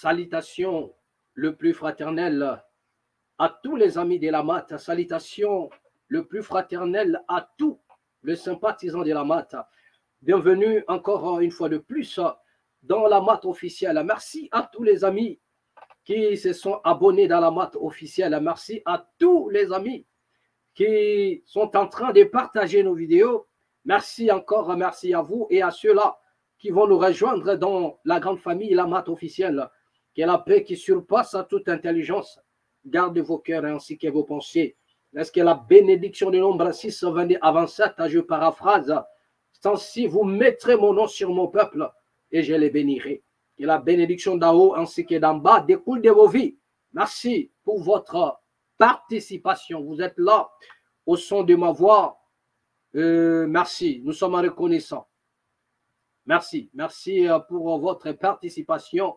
Salutations le plus fraternel à tous les amis de la MAT. Salutations le plus fraternel à tous les sympathisants de la MAT. Bienvenue encore une fois de plus dans la MAT officielle. Merci à tous les amis qui se sont abonnés dans la MAT officielle. Merci à tous les amis qui sont en train de partager nos vidéos. Merci encore, merci à vous et à ceux-là qui vont nous rejoindre dans la grande famille, la MAT officielle. Que la paix qui surpasse toute intelligence garde vos cœurs ainsi que vos pensées. Est-ce que la bénédiction de nombre 6, 22 à 27, je paraphrase, si vous mettrez mon nom sur mon peuple et je les bénirai. Que la bénédiction d'en haut ainsi que d'en bas découle de vos vies. Merci pour votre participation. Vous êtes là au son de ma voix. Merci, nous sommes reconnaissants. Merci, merci pour votre participation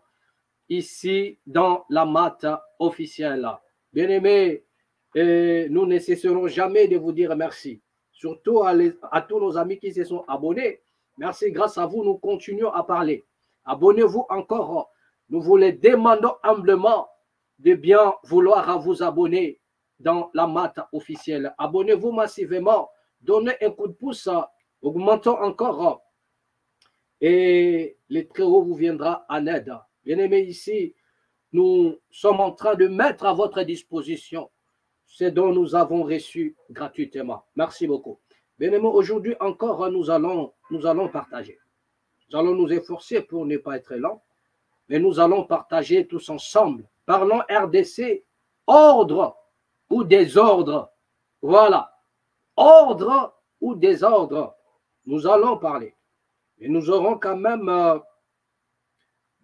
ici dans la MAT officielle. Bien-aimés, nous ne cesserons jamais de vous dire merci. Surtout à tous nos amis qui se sont abonnés. Merci, grâce à vous, nous continuons à parler. Abonnez-vous encore. Nous vous les demandons humblement de bien vouloir vous abonner dans la MAT officielle. Abonnez-vous massivement. Donnez un coup de pouce. Augmentons encore. Et le Très-Haut vous viendra en aide. Bien-aimés, ici, nous sommes en train de mettre à votre disposition ce dont nous avons reçu gratuitement. Merci beaucoup. Bien-aimés, aujourd'hui encore, nous allons partager. Nous allons nous efforcer pour ne pas être lents, mais nous allons partager tous ensemble. Parlons RDC, ordre ou désordre. Voilà. Ordre ou désordre. Nous allons parler. Et nous aurons quand même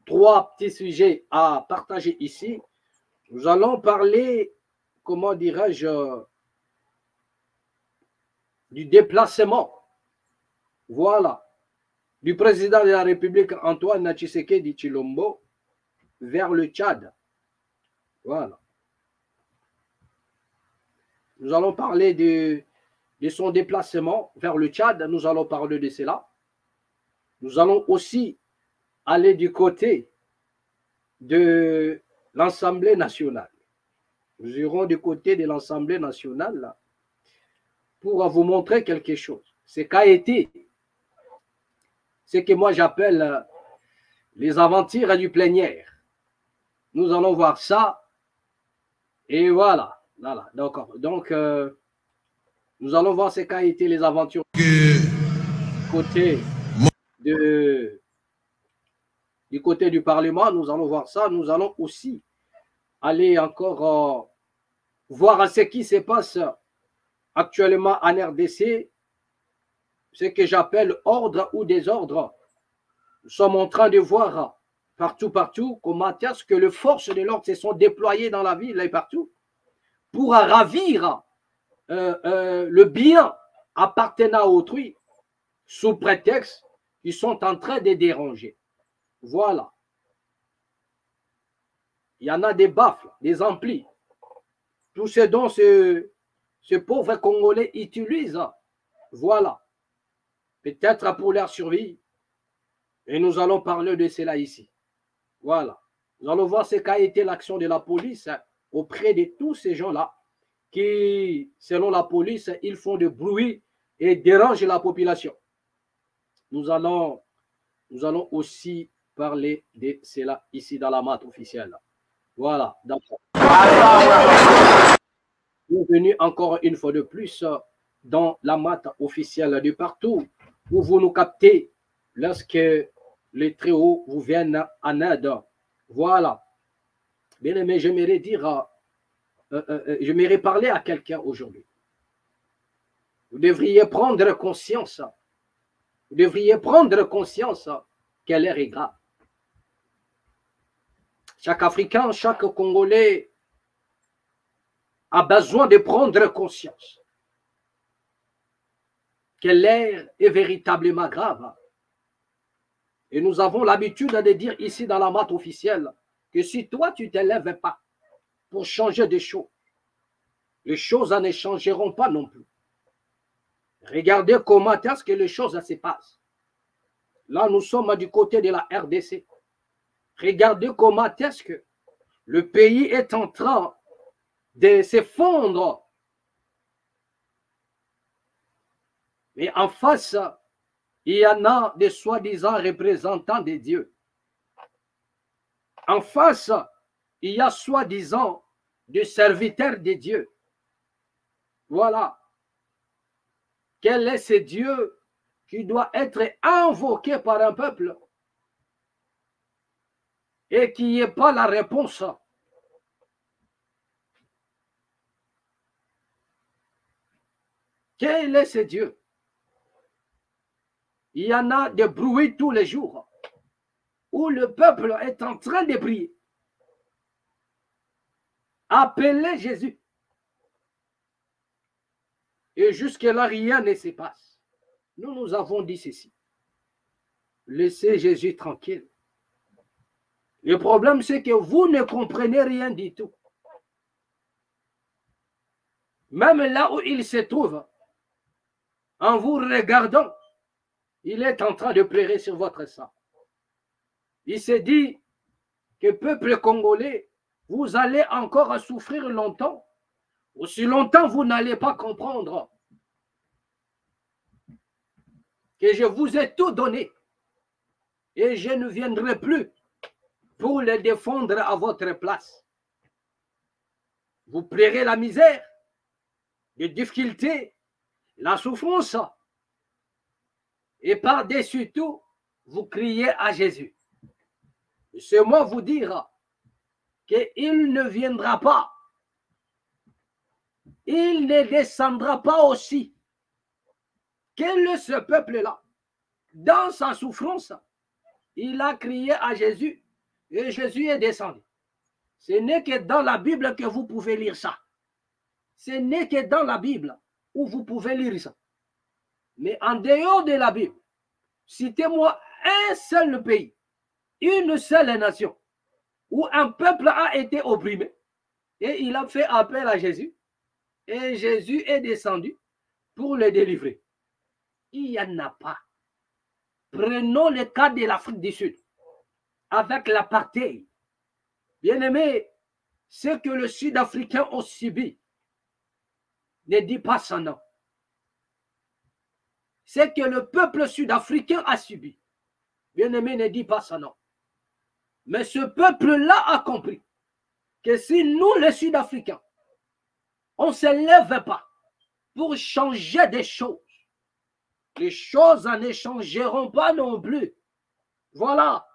3 petits sujets à partager ici. Nous allons parler, comment dirais-je, du déplacement, voilà, du président de la République Antoine Tshisekedi Tshilombo vers le Tchad. Voilà. Nous allons parler de son déplacement vers le Tchad. Nous allons parler de cela. Nous allons aussi aller du côté de l'Assemblée nationale. Nous irons du côté de l'Assemblée nationale pour vous montrer quelque chose. Ce qu'a été, ce que moi j'appelle les aventures du plénière. Nous allons voir ça. Et voilà. D'accord. Donc, nous allons voir ce qu'a été les aventures du côté du Parlement. Nous allons voir ça. Nous allons aussi aller encore voir ce qui se passe actuellement en RDC, ce que j'appelle ordre ou désordre. Nous sommes en train de voir partout comment est-ce que les forces de l'ordre se sont déployées dans la ville et partout pour ravir le bien appartenant à autrui sous prétexte qu'ils sont en train de déranger. Voilà. Il y en a des baffles, des amplis. Tout ce dont ce pauvre Congolais utilise, voilà. Peut-être pour leur survie. Et nous allons parler de cela ici. Voilà. Nous allons voir ce qu'a été l'action de la police auprès de tous ces gens-là qui, selon la police, ils font du bruit et dérangent la population. Nous allons aussi parler de cela ici dans la MAT officielle. Voilà. Bienvenue encore une fois de plus dans la MAT officielle de partout où vous nous captez lorsque les Très-Hauts vous viennent en aide. Voilà. Bien aimé, j'aimerais dire, j'aimerais parler à quelqu'un aujourd'hui. Vous devriez prendre conscience. Vous devriez prendre conscience que l'heure est grave. Chaque Africain, chaque Congolais a besoin de prendre conscience que l'heure est véritablement grave. Et nous avons l'habitude de dire ici dans la MAT officielle que si toi tu ne te lèves pas pour changer des choses, les choses ne changeront pas non plus. Regardez comment est-ce que les choses se passent. Là, nous sommes du côté de la RDC. Regardez comment est-ce que le pays est en train de s'effondrer. Mais en face, il y en a des soi-disant représentants de Dieu. En face, il y a soi-disant des serviteurs de Dieu. Voilà. Quel est ce Dieu qui doit être invoqué par un peuple et qui n'est pas la réponse? Quel est ce Dieu? Il y en a des bruits tous les jours où le peuple est en train de prier. Appelez Jésus. Et jusque-là, rien ne se passe. Nous avons dit ceci. Laissez Jésus tranquille. Le problème, c'est que vous ne comprenez rien du tout. Même là où il se trouve, en vous regardant, il est en train de pleurer sur votre sang. Il s'est dit que peuple congolais, vous allez encore souffrir longtemps. Aussi longtemps, vous n'allez pas comprendre que je vous ai tout donné et je ne viendrai plus pour le défendre à votre place. Vous plierez la misère, les difficultés, la souffrance. Et par-dessus tout, vous criez à Jésus. C'est moi vous dire qu'il ne viendra pas. Il ne descendra pas aussi. Quel est ce peuple-là? Dans sa souffrance, il a crié à Jésus et Jésus est descendu. Ce n'est que dans la Bible que vous pouvez lire ça. Ce n'est que dans la Bible où vous pouvez lire ça. Mais en dehors de la Bible, citez-moi un seul pays, une seule nation, où un peuple a été opprimé et il a fait appel à Jésus et Jésus est descendu pour le délivrer. Il n'y en a pas. Prenons le cas de l'Afrique du Sud avec l'apartheid. Bien-aimé, ce que le Sud-Africain a subi, ne dit pas son nom. Ce que le peuple sud-africain a subi, bien-aimé, ne dit pas son nom. Mais ce peuple-là a compris que si nous, les Sud-Africains, on ne se lève pas pour changer des choses, les choses ne changeront pas non plus. Voilà.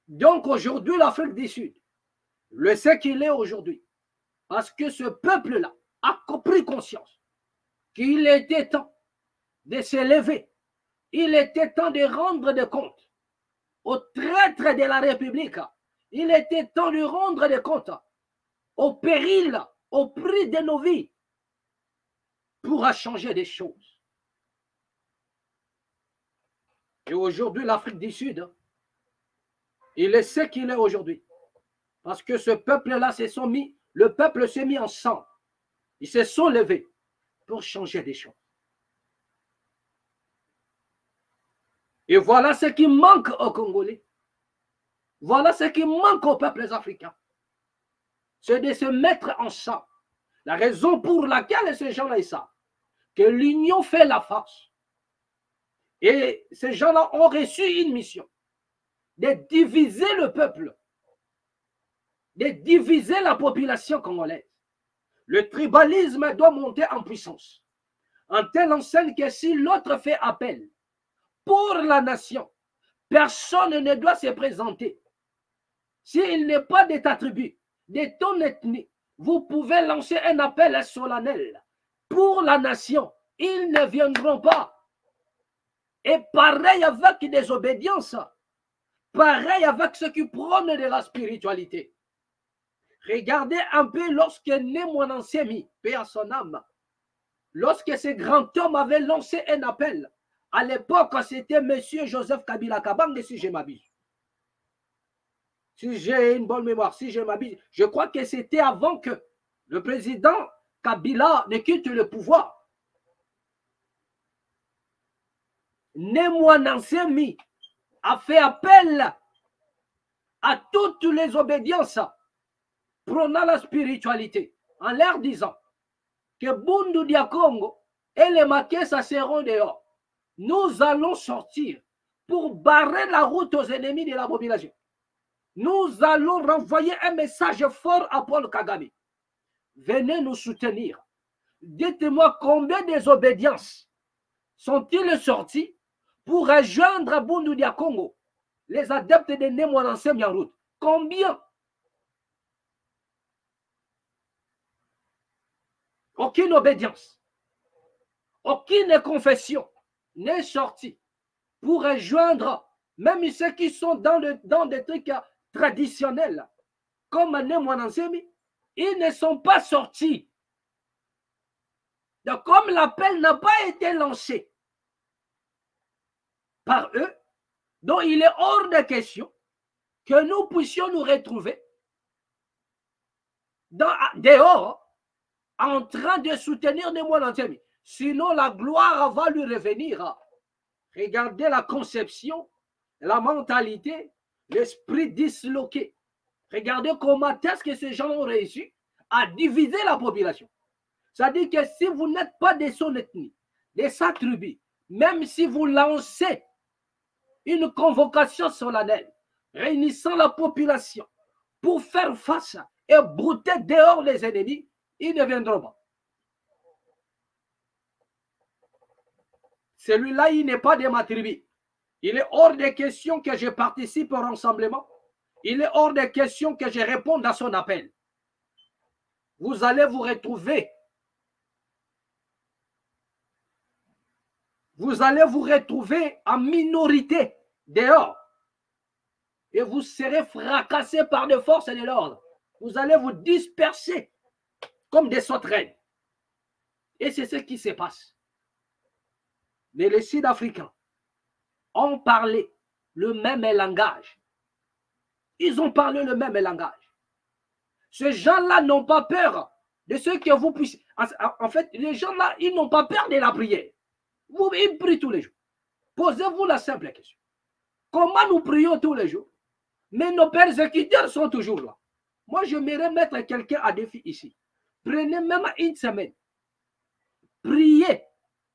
Donc aujourd'hui, l'Afrique du Sud, le sait qu'il est aujourd'hui, parce que ce peuple-là a pris conscience qu'il était temps de se lever. Il était temps de rendre des comptes aux traîtres de la République. Il était temps de rendre des comptes au péril, au prix de nos vies, pour changer des choses. Et aujourd'hui, l'Afrique du Sud, il est ce qu'il est aujourd'hui. Parce que ce peuple-là se sont mis, le peuple s'est mis ensemble. Ils se sont levés pour changer des choses. Et voilà ce qui manque aux Congolais. Voilà ce qui manque aux peuples africains. C'est de se mettre ensemble. La raison pour laquelle ces gens-là savent que l'union fait la force. Et ces gens-là ont reçu une mission de diviser le peuple, de diviser la population congolaise. Le tribalisme doit monter en puissance. En telle enseigne que si l'autre fait appel pour la nation, personne ne doit se présenter. S'il n'est pas de ta tribu, de ton ethnie, vous pouvez lancer un appel solennel pour la nation. Ils ne viendront pas. Et pareil avec des obédiences, pareil avec ceux qui prônent de la spiritualité. Regardez un peu lorsque Némoinan Semi, paix à son âme, lorsque ce grand homme avait lancé un appel, à l'époque c'était M. Joseph Kabila Kabange, si je m'abuse. Si j'ai une bonne mémoire, si je m'abuse, je crois que c'était avant que le président Kabila ne quitte le pouvoir. Némoinan Semi a fait appel à toutes les obédiences prônant la spiritualité, en leur disant que Bundu Dia Congo et les Makessa seront dehors. Nous allons sortir pour barrer la route aux ennemis de la population. Nous allons renvoyer un message fort à Paul Kagame. Venez nous soutenir. Dites-moi combien des obédiences sont-ils sortis pour rejoindre Bundu Dia Congo, les adeptes de Nemwanansem en route? Combien? Aucune obédience, aucune confession n'est sortie pour rejoindre même ceux qui sont dans des trucs traditionnels comme Nemwanansemi. Ils ne sont pas sortis. Donc, comme l'appel n'a pas été lancé par eux, donc il est hors de question que nous puissions nous retrouver dehors en train de soutenir Nemwanansemi. Sinon, la gloire va lui revenir. Regardez la conception, la mentalité, l'esprit disloqué. Regardez comment est-ce que ces gens ont réussi à diviser la population. C'est-à-dire que si vous n'êtes pas de son ethnie, de sa tribu, même si vous lancez une convocation solennelle, réunissant la population pour faire face et brouter dehors les ennemis, ils ne viendront pas. Celui-là, il n'est pas de ma tribu. Il est hors de question que je participe au rassemblement. Il est hors de question que je réponde à son appel. Vous allez vous retrouver. Vous allez vous retrouver en minorité dehors. Et vous serez fracassés par des forces de l'ordre. Vous allez vous disperser comme des sauterelles. Et c'est ce qui se passe. Mais les Sud-Africains ont parlé le même langage. Ils ont parlé le même langage. Ces gens-là n'ont pas peur de ce que vous puissiez. En fait, les gens-là, ils n'ont pas peur de la prière. Ils prient tous les jours. Posez-vous la simple question. Comment nous prions tous les jours? Mais nos persécuteurs sont toujours là. Moi, j'aimerais mettre quelqu'un à défi ici. Prenez même une semaine. Priez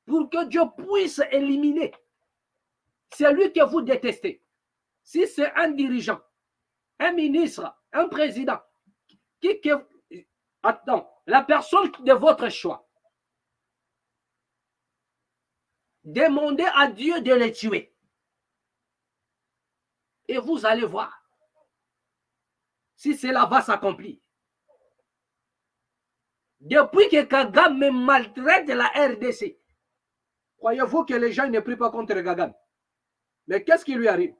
pour que Dieu puisse éliminer celui que vous détestez. Si c'est un dirigeant, un ministre, un président, la personne de votre choix, demandez à Dieu de les tuer. Et vous allez voir si cela va s'accomplir. Depuis que Kagame maltraite la RDC, croyez-vous que les gens ne prient pas contre Kagame? Mais qu'est-ce qui lui arrive?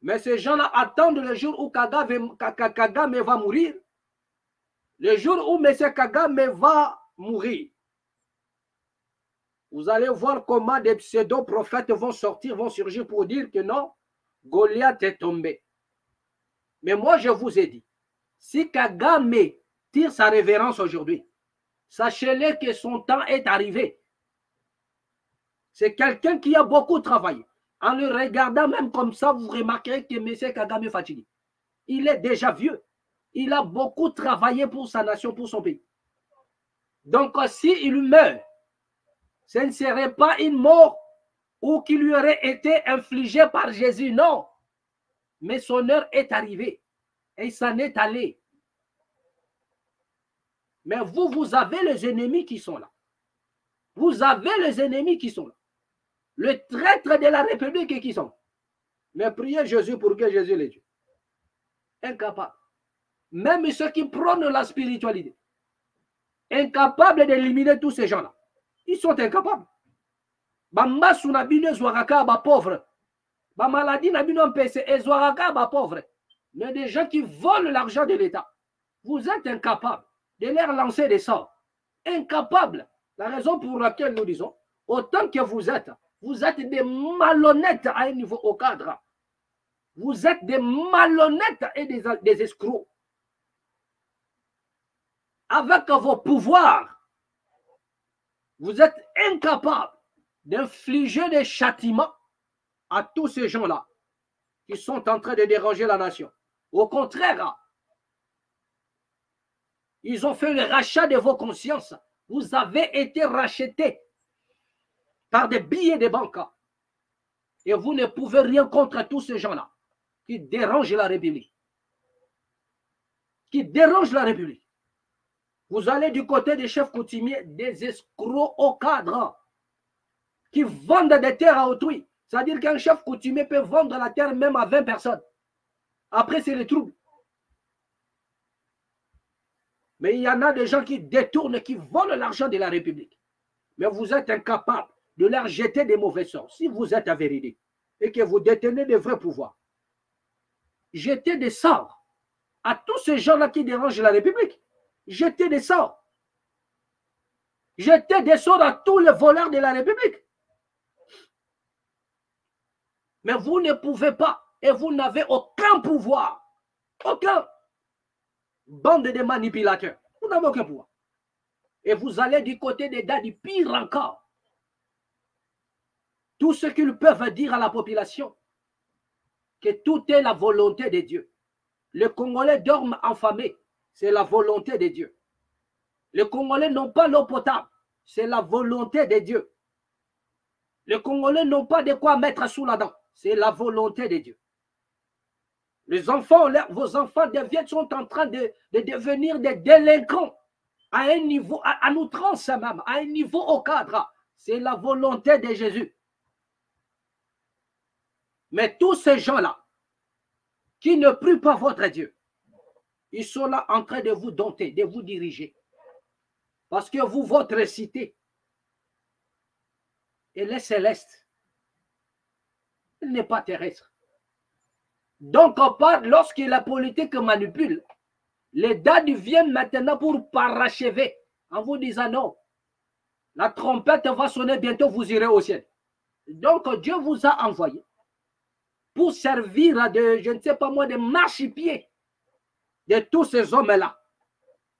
Mais ces gens-là attendent le jour où Kagame va mourir. Le jour où M. Kagame va mourir. Vous allez voir comment des pseudo-prophètes vont sortir, vont surgir pour dire que non, Goliath est tombé. Mais moi, je vous ai dit, si Kagame tire sa révérence aujourd'hui, sachez-le que son temps est arrivé. C'est quelqu'un qui a beaucoup travaillé. En le regardant même comme ça, vous remarquerez que M. Kagame est fatigué. Il est déjà vieux. Il a beaucoup travaillé pour sa nation, pour son pays. Donc, s'il meurt, ce ne serait pas une mort ou qui lui aurait été infligée par Jésus, non. Mais son heure est arrivée et il s'en est allé. Mais vous avez les ennemis qui sont là. Vous avez les ennemis qui sont là. Le traître de la République qui sont là. Mais priez Jésus pour que Jésus les tue. Incapable. Même ceux qui prônent la spiritualité. Incapables d'éliminer tous ces gens-là. Ils sont incapables. Bambasu nabino zwaraka ba pauvre. Ba maladie nabino mpese zwaraka ba pauvre. Mais des gens qui volent l'argent de l'État. Vous êtes incapables de leur lancer des sorts. Incapables. La raison pour laquelle nous disons, autant que vous êtes des malhonnêtes à un niveau au cadre. Vous êtes des malhonnêtes et des escrocs. Avec vos pouvoirs, vous êtes incapables d'infliger des châtiments à tous ces gens-là. qui sont en train de déranger la nation. Au contraire, ils ont fait le rachat de vos consciences. Vous avez été rachetés par des billets de banque. Et vous ne pouvez rien contre tous ces gens-là qui dérangent la République. Qui dérangent la République. Vous allez du côté des chefs coutumiers, des escrocs au cadre qui vendent des terres à autrui. C'est-à-dire qu'un chef coutumier peut vendre la terre même à 20 personnes. Après, c'est les troubles. Mais il y en a des gens qui détournent, qui volent l'argent de la République. Mais vous êtes incapable de leur jeter des mauvais sorts. Si vous êtes à vérité et que vous détenez de vrais pouvoirs, jetez des sorts à tous ces gens-là qui dérangent la République. Jetez des sorts. Jetez des sorts à tous les voleurs de la République. Mais vous ne pouvez pas et vous n'avez aucun pouvoir. Aucun. Bande de manipulateurs. Vous n'avez aucun pouvoir. Et vous allez du côté des dadis, pire encore. Tout ce qu'ils peuvent dire à la population, que tout est la volonté de Dieu. Les Congolais dorment affamés, c'est la volonté de Dieu. Les Congolais n'ont pas l'eau potable, c'est la volonté de Dieu. Les Congolais n'ont pas de quoi mettre sous la dent, c'est la volonté de Dieu. Les enfants, vos enfants sont en train de devenir des délinquants à un niveau, à outrance même, à un niveau au cadre. C'est la volonté de Jésus. Mais tous ces gens-là, qui ne prient pas votre Dieu, ils sont là en train de vous dompter, de vous diriger. Parce que vous, votre cité, elle est céleste. Elle n'est pas terrestre. Donc, lorsque la politique manipule, les dates viennent maintenant pour parachever en vous disant non, la trompette va sonner bientôt, vous irez au ciel. Donc, Dieu vous a envoyé pour servir de, je ne sais pas moi, de marchepieds de tous ces hommes-là.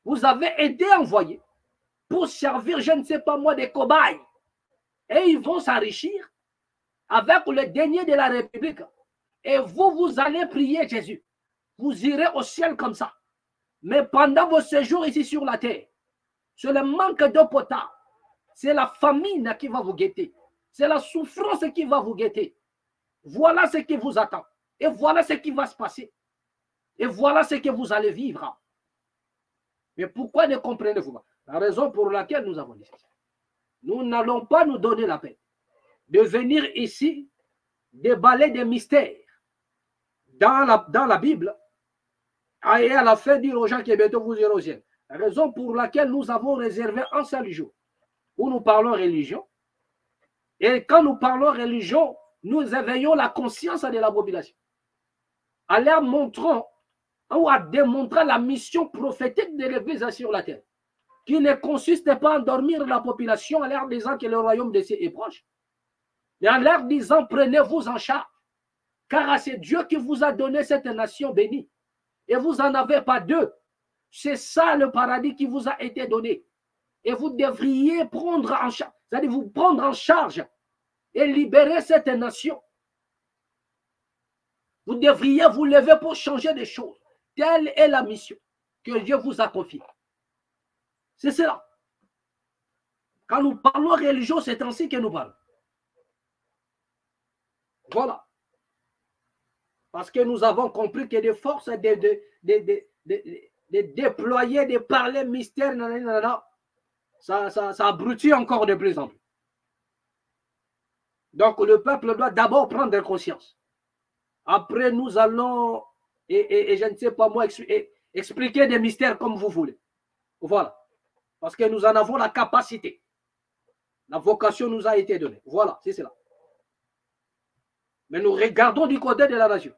Vous avez été envoyés pour servir, je ne sais pas moi, des cobayes. Et ils vont s'enrichir avec le denier de la République. Et vous allez prier Jésus. Vous irez au ciel comme ça. Mais pendant vos séjours ici sur la terre, c'est le manque d'eau potable. C'est la famine qui va vous guetter. C'est la souffrance qui va vous guetter. Voilà ce qui vous attend. Et voilà ce qui va se passer. Et voilà ce que vous allez vivre. Mais pourquoi ne comprenez-vous pas? La raison pour laquelle nous avons dit ça. Nous n'allons pas nous donner la peine de venir ici déballer des mystères dans la Bible et à la fin dire aux gens que bientôt vous irez au ciel. La raison pour laquelle nous avons réservé un seul jour où nous parlons religion. Et quand nous parlons religion, nous éveillons la conscience de la population. En leur montrant ou à démontrer la mission prophétique de l'Église sur la terre, qui ne consiste pas à endormir la population en leur disant que le royaume de Dieu est proche, mais en leur disant prenez-vous en charge, car c'est Dieu qui vous a donné cette nation bénie, et vous n'en avez pas deux. C'est ça le paradis qui vous a été donné. Et vous devriez prendre en charge, c'est-à-dire vous prendre en charge et libérer cette nation. Vous devriez vous lever pour changer des choses. Telle est la mission que Dieu vous a confiée. C'est cela. Quand nous parlons religion, c'est ainsi que nous parlons. Voilà. Parce que nous avons compris que des forces de déployer, de parler mystère, ça abrutit encore de plus en plus. Donc le peuple doit d'abord prendre conscience. Après, nous allons, et je ne sais pas moi, expliquer des mystères comme vous voulez. Voilà. Parce que nous en avons la capacité. La vocation nous a été donnée. Voilà, c'est cela. Mais nous regardons du côté de la nation.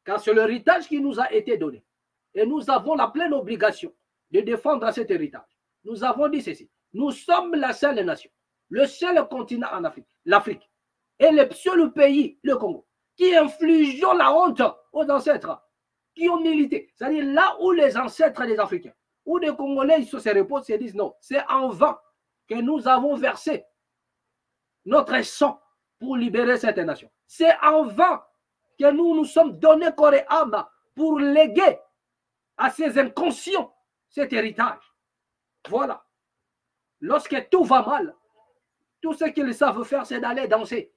Car c'est l'héritage qui nous a été donné. Et nous avons la pleine obligation de défendre cet héritage. Nous avons dit ceci. Nous sommes la seule nation, le seul continent en Afrique, l'Afrique, et le seul pays, le Congo, qui infligeons la honte aux ancêtres qui ont milité. C'est-à-dire là où les ancêtres des Africains, où les Congolais ils se reposent et disent non, c'est en vain que nous avons versé notre sang pour libérer cette nation. C'est en vain que nous nous sommes donnés corps et âme pour léguer à ces inconscients cet héritage. Voilà. Lorsque tout va mal, tout ce qu'ils savent faire, c'est d'aller danser.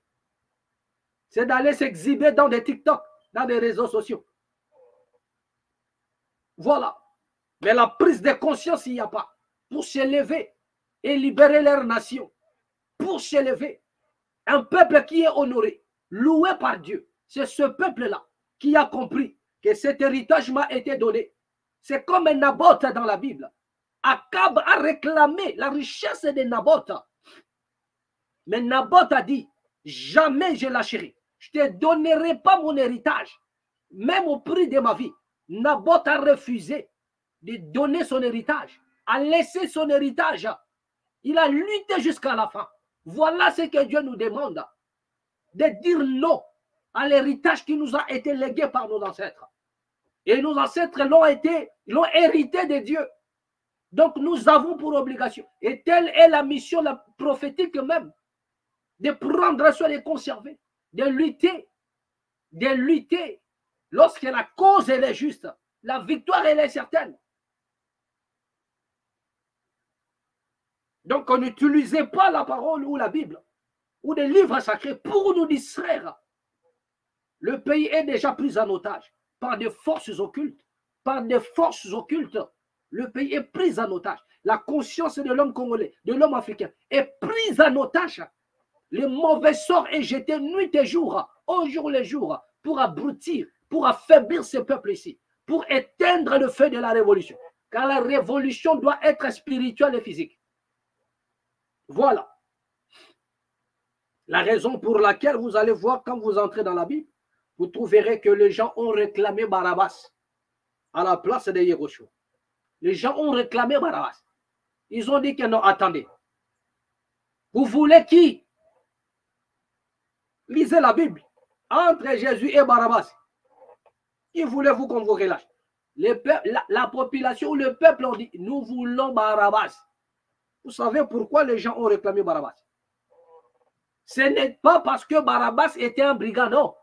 C'est d'aller s'exhiber dans des TikTok, dans des réseaux sociaux. Voilà. Mais la prise de conscience, il n'y a pas. Pour s'élever et libérer leur nation. Pour s'élever. Un peuple qui est honoré, loué par Dieu. C'est ce peuple-là qui a compris que cet héritage m'a été donné. C'est comme un Naboth dans la Bible. Akab a réclamé la richesse de Naboth. Mais Naboth a dit, jamais je lâcherai. Je ne te donnerai pas mon héritage, même au prix de ma vie. Naboth a refusé de donner son héritage, a laissé son héritage. Il a lutté jusqu'à la fin. Voilà ce que Dieu nous demande, de dire non à l'héritage qui nous a été légué par nos ancêtres. Et nos ancêtres l'ont hérité de Dieu. Donc nous avons pour obligation, et telle est la mission la prophétique même, de prendre soin, de conserver, de lutter. Lorsque la cause elle est juste, la victoire elle est certaine. Donc on n'utilisait pas la parole ou la Bible ou des livres sacrés pour nous distraire. Le pays est déjà pris en otage par des forces occultes. Par des forces occultes, le pays est pris en otage. La conscience de l'homme congolais, de l'homme africain est prise en otage. Le mauvais sort est jeté nuit et jour, au jour le jour, pour abrutir, pour affaiblir ce peuple ici, pour éteindre le feu de la révolution. Car la révolution doit être spirituelle et physique. Voilà la raison pour laquelle vous allez voir quand vous entrez dans la Bible, vous trouverez que les gens ont réclamé Barabbas à la place de Yehoshua. Les gens ont réclamé Barabbas. Ils ont dit que non, attendez. Vous voulez qui? Lisez la Bible. Entre Jésus et Barabbas, qui voulez-vous qu'on vous relâche? La population, le peuple ont dit, nous voulons Barabbas. Vous savez pourquoi les gens ont réclamé Barabbas? Ce n'est pas parce que Barabbas était un brigand, non.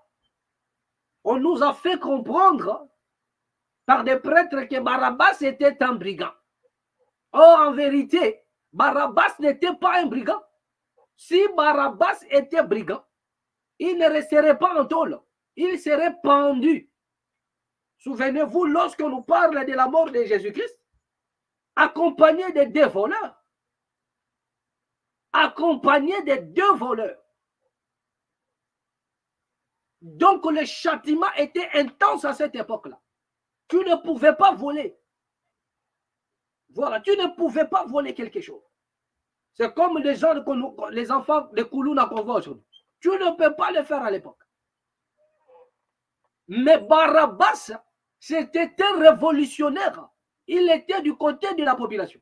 On nous a fait comprendre par des prêtres que Barabbas était un brigand. Or, en vérité, Barabbas n'était pas un brigand. Si Barabbas était brigand, il ne resterait pas en tôle. Il serait pendu. Souvenez-vous, lorsque nous parlons de la mort de Jésus-Christ, accompagné de deux voleurs. Accompagné de deux voleurs. Donc le châtiment était intense à cette époque-là. Tu ne pouvais pas voler. Voilà, tu ne pouvais pas voler quelque chose. C'est comme les gens, les enfants de Koulouna qu'on voit aujourd'hui. Tu ne peux pas le faire à l'époque. Mais Barabbas, c'était un révolutionnaire. Il était du côté de la population.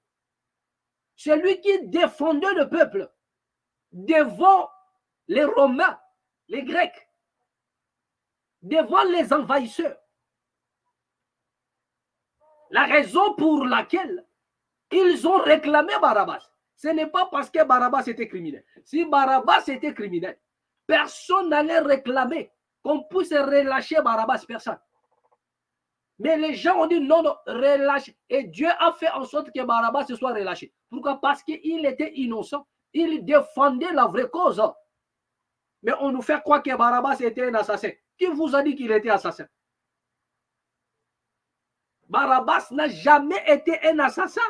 C'est lui qui défendait le peuple devant les Romains, les Grecs, devant les envahisseurs. La raison pour laquelle ils ont réclamé Barabbas, ce n'est pas parce que Barabbas était criminel. Si Barabbas était criminel, personne n'allait réclamer qu'on puisse relâcher Barabbas, personne. Mais les gens ont dit non, non, relâche. Et Dieu a fait en sorte que Barabbas se soit relâché. Pourquoi? Parce qu'il était innocent. Il défendait la vraie cause. Mais on nous fait croire que Barabbas était un assassin. Qui vous a dit qu'il était assassin? Barabbas n'a jamais été un assassin,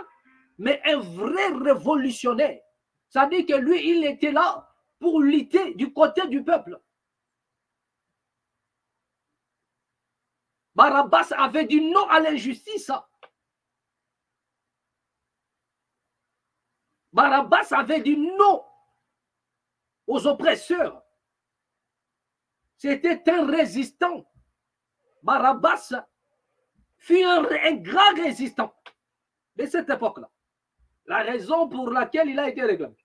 mais un vrai révolutionnaire. Ça dit que lui, il était là pour lutter du côté du peuple. Barabbas avait dit non à l'injustice. Barabbas avait dit non aux oppresseurs. C'était un résistant. Barabbas fut un grand résistant de cette époque-là. La raison pour laquelle il a été réclamé.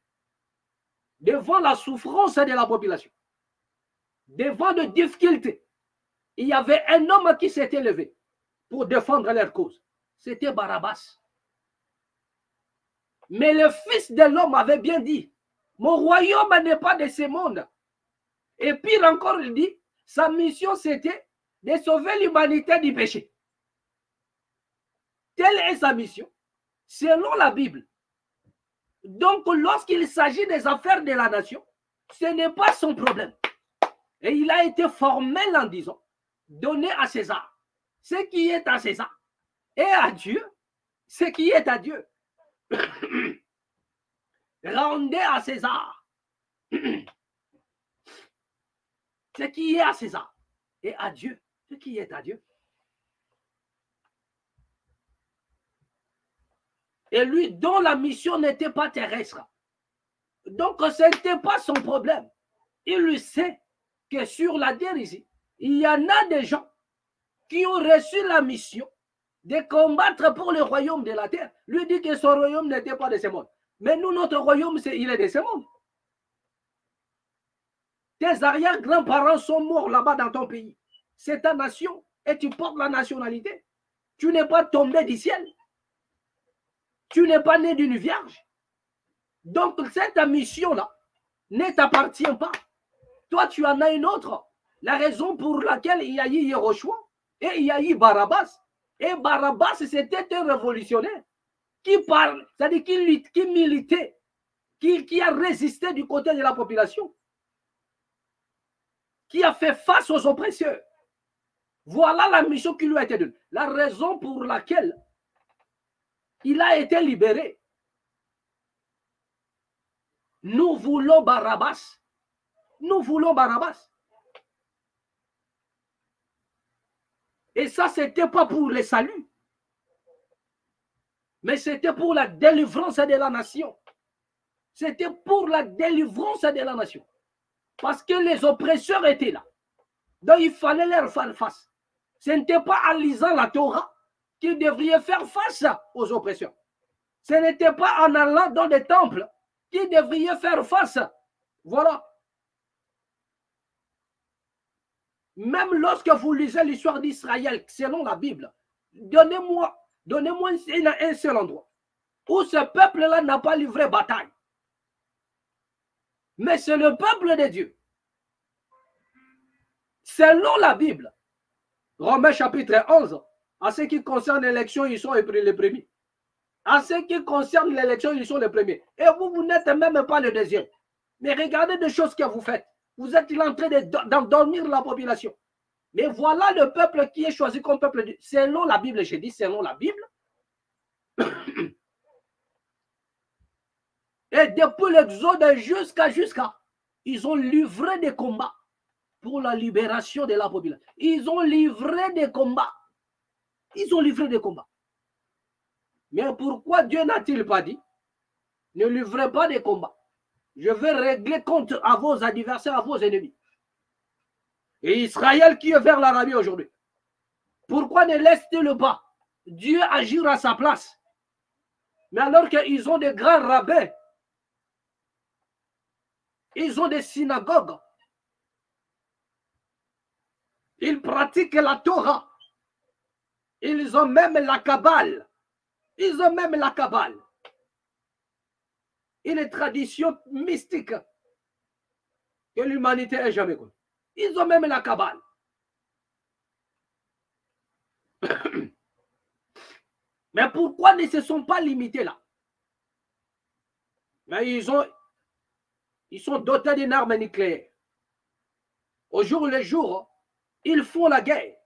Devant la souffrance de la population, devant les difficultés, il y avait un homme qui s'était levé pour défendre leur cause. C'était Barabbas. Mais le Fils de l'homme avait bien dit, mon royaume n'est pas de ce monde. Et pire encore, il dit, Sa mission, c'était de sauver l'humanité du péché. Telle est sa mission, selon la Bible. Donc, lorsqu'il s'agit des affaires de la nation, ce n'est pas son problème. Et il a été formel en disant, donnez à César ce qui est à César, et à Dieu ce qui est à Dieu. Rendez à César ce qui est à César, et à Dieu ce qui est à Dieu. Et lui, dont la mission n'était pas terrestre. Donc, ce n'était pas son problème. Il lui sait que sur la terre ici, il y en a des gens qui ont reçu la mission de combattre pour le royaume de la terre. Lui dit que son royaume n'était pas de ce monde. Mais nous, notre royaume, il est de ce monde. Tes arrière-grands-parents sont morts là-bas dans ton pays. C'est ta nation et tu portes la nationalité. Tu n'es pas tombé du ciel. Tu n'es pas né d'une vierge. Donc, cette mission-là ne t'appartient pas. Toi, tu en as une autre. La raison pour laquelle il y a eu Yehoshua et il y a eu Barabbas. Et Barabbas, c'était un révolutionnaire qui parle, c'est-à-dire qui militait, qui a résisté du côté de la population, qui a fait face aux oppresseurs. Voilà la mission qui lui a été donnée. La raison pour laquelle il a été libéré. Nous voulons Barabbas. Nous voulons Barabbas. Et ça, ce n'était pas pour le salut, mais c'était pour la délivrance de la nation. C'était pour la délivrance de la nation. Parce que les oppresseurs étaient là. Donc, il fallait leur faire face. Ce n'était pas en lisant la Torah qu'ils devraient faire face aux oppresseurs. Ce n'était pas en allant dans des temples qu'ils devraient faire face. Voilà. Même lorsque vous lisez l'histoire d'Israël, selon la Bible, donnez-moi un seul endroit où ce peuple-là n'a pas livré bataille. Mais c'est le peuple de Dieu. Selon la Bible, Romains chapitre 11, en ce qui concerne l'élection, ils sont les premiers. En ce qui concerne l'élection, ils sont les premiers. Et vous, vous n'êtes même pas le deuxième. Mais regardez des choses que vous faites. Vous êtes en train d'endormir la population. Mais voilà le peuple qui est choisi comme peuple de Dieu. Selon la Bible, j'ai dit selon la Bible. Et depuis l'exode jusqu'à, ils ont livré des combats pour la libération de la population. Ils ont livré des combats. Ils ont livré des combats. Mais pourquoi Dieu n'a-t-il pas dit, ne livrez pas des combats? Je vais régler compte à vos adversaires, à vos ennemis. Et Israël qui est vers l'Arabie aujourd'hui, pourquoi ne laisse-t-il pas Dieu agir à sa place? Mais alors qu'ils ont des grands rabbins, ils ont des synagogues, ils pratiquent la Torah, ils ont même la Kabbale, ils ont même la Kabbale, une tradition mystique que l'humanité n'a jamais connue. Ils ont même la Kabbale. Mais pourquoi ne se sont pas limités là? Mais ils sont dotés d'une arme nucléaire. Au jour le jour, ils font la guerre.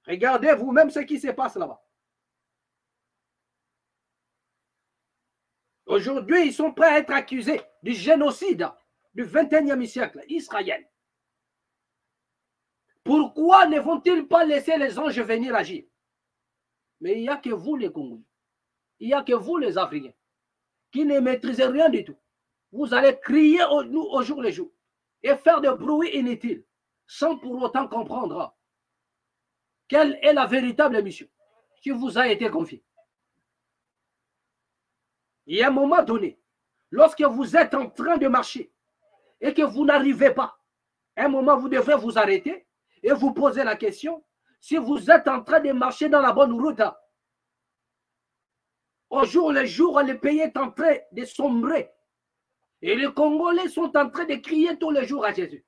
Regardez vous-même ce qui se passe là-bas. Aujourd'hui, ils sont prêts à être accusés du génocide du 21e siècle, Israël. Pourquoi ne vont-ils pas laisser les anges venir agir? Mais il n'y a que vous les Congolais, il n'y a que vous les Africains, qui ne maîtrisez rien du tout. Vous allez crier au jour le jour et faire des bruits inutiles, sans pour autant comprendre quelle est la véritable mission qui vous a été confiée. Il y a un moment donné, lorsque vous êtes en train de marcher et que vous n'arrivez pas, à un moment vous devez vous arrêter et vous poser la question si vous êtes en train de marcher dans la bonne route. Au jour le jour, le pays est en train de sombrer et les Congolais sont en train de crier tous les jours à Jésus.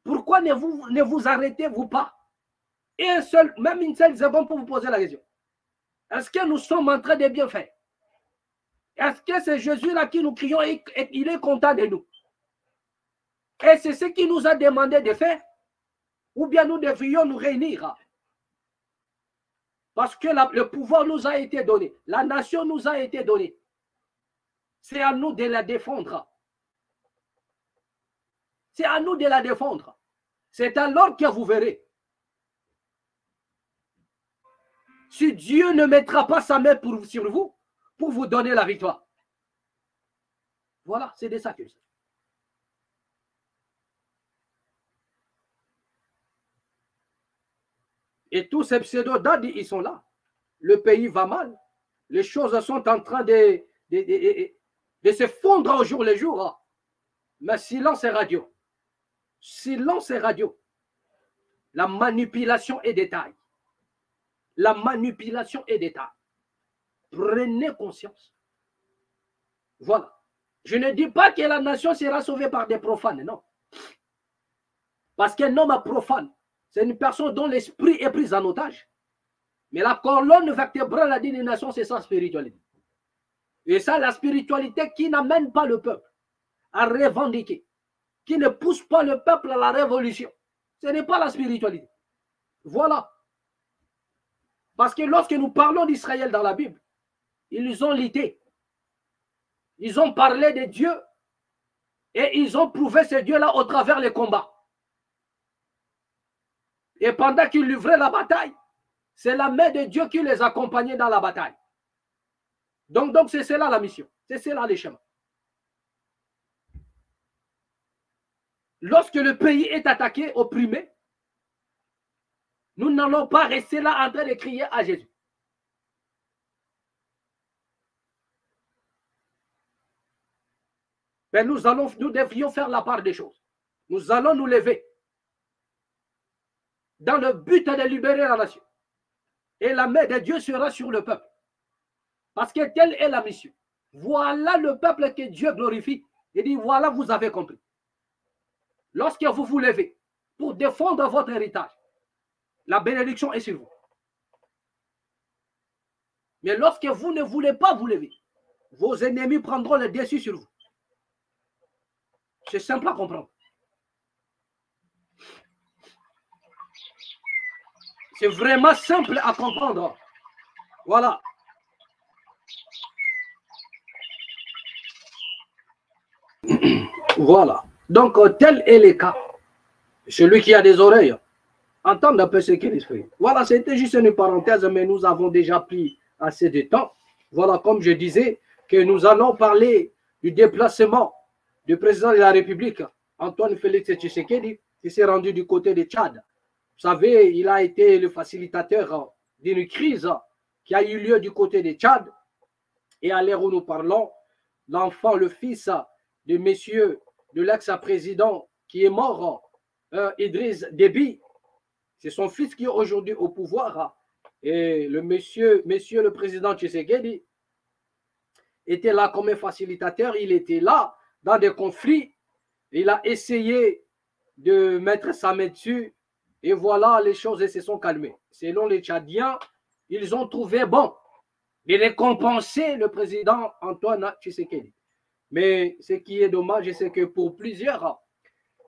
Pourquoi ne vous arrêtez-vous pas? Et même une seule seconde pour vous poser la question. Est-ce que nous sommes en train de bien faire? Est-ce que c'est Jésus-là qui nous crions et il est content de nous? Et c'est ce qu'il nous a demandé de faire? Ou bien nous devrions nous réunir? Parce que le pouvoir nous a été donné. La nation nous a été donnée. C'est à nous de la défendre. C'est à nous de la défendre. C'est alors que vous verrez. Si Dieu ne mettra pas sa main sur vous, pour vous donner la victoire. Voilà, c'est de ça que c'est. Et tous ces pseudo-dadis, ils sont là. Le pays va mal. Les choses sont en train de se fondre au jour le jour. Mais silence et radio. Silence et radio. La manipulation est détail. La manipulation est détail. Prenez conscience. Voilà. Je ne dis pas que la nation sera sauvée par des profanes, non. Parce qu'un homme profane, c'est une personne dont l'esprit est pris en otage. Mais la colonne vertébrale d'une nation, c'est sa spiritualité. Et ça, la spiritualité qui n'amène pas le peuple à revendiquer, qui ne pousse pas le peuple à la révolution. Ce n'est pas la spiritualité. Voilà. Parce que lorsque nous parlons d'Israël dans la Bible, ils ont lutté. Ils ont parlé de Dieu et ils ont prouvé ce Dieu-là au travers les combats. Et pendant qu'ils livraient la bataille, c'est la main de Dieu qui les accompagnait dans la bataille. Donc c'est cela la mission. C'est cela les chemins. Lorsque le pays est attaqué, opprimé, nous n'allons pas rester là en train de crier à Jésus. Mais nous devrions faire la part des choses. Nous allons nous lever dans le but de libérer la nation. Et la main de Dieu sera sur le peuple. Parce que telle est la mission. Voilà le peuple que Dieu glorifie. Il dit, voilà, vous avez compris. Lorsque vous vous levez pour défendre votre héritage, la bénédiction est sur vous. Mais lorsque vous ne voulez pas vous lever, vos ennemis prendront le dessus sur vous. C'est simple à comprendre. C'est vraiment simple à comprendre. Voilà. Voilà. Donc, tel est le cas. Celui qui a des oreilles, entende un peu ce qu'il fait. Voilà, c'était juste une parenthèse, mais nous avons déjà pris assez de temps. Voilà, comme je disais, que nous allons parler du déplacement du président de la République, Antoine Félix Tshisekedi, qui s'est rendu du côté de Tchad. Vous savez, il a été le facilitateur d'une crise qui a eu lieu du côté de Tchad. Et à l'heure où nous parlons, l'enfant, le fils de monsieur, de l'ex-président qui est mort, Idriss Déby, c'est son fils qui est aujourd'hui au pouvoir. Et le monsieur le président Tshisekedi était là comme un facilitateur. Il était là dans des conflits. Il a essayé de mettre sa main dessus. Et voilà, les choses se sont calmées. Selon les Tchadiens, ils ont trouvé bon de récompenser le président Antoine Tshisekedi. Mais ce qui est dommage, c'est que pour plusieurs,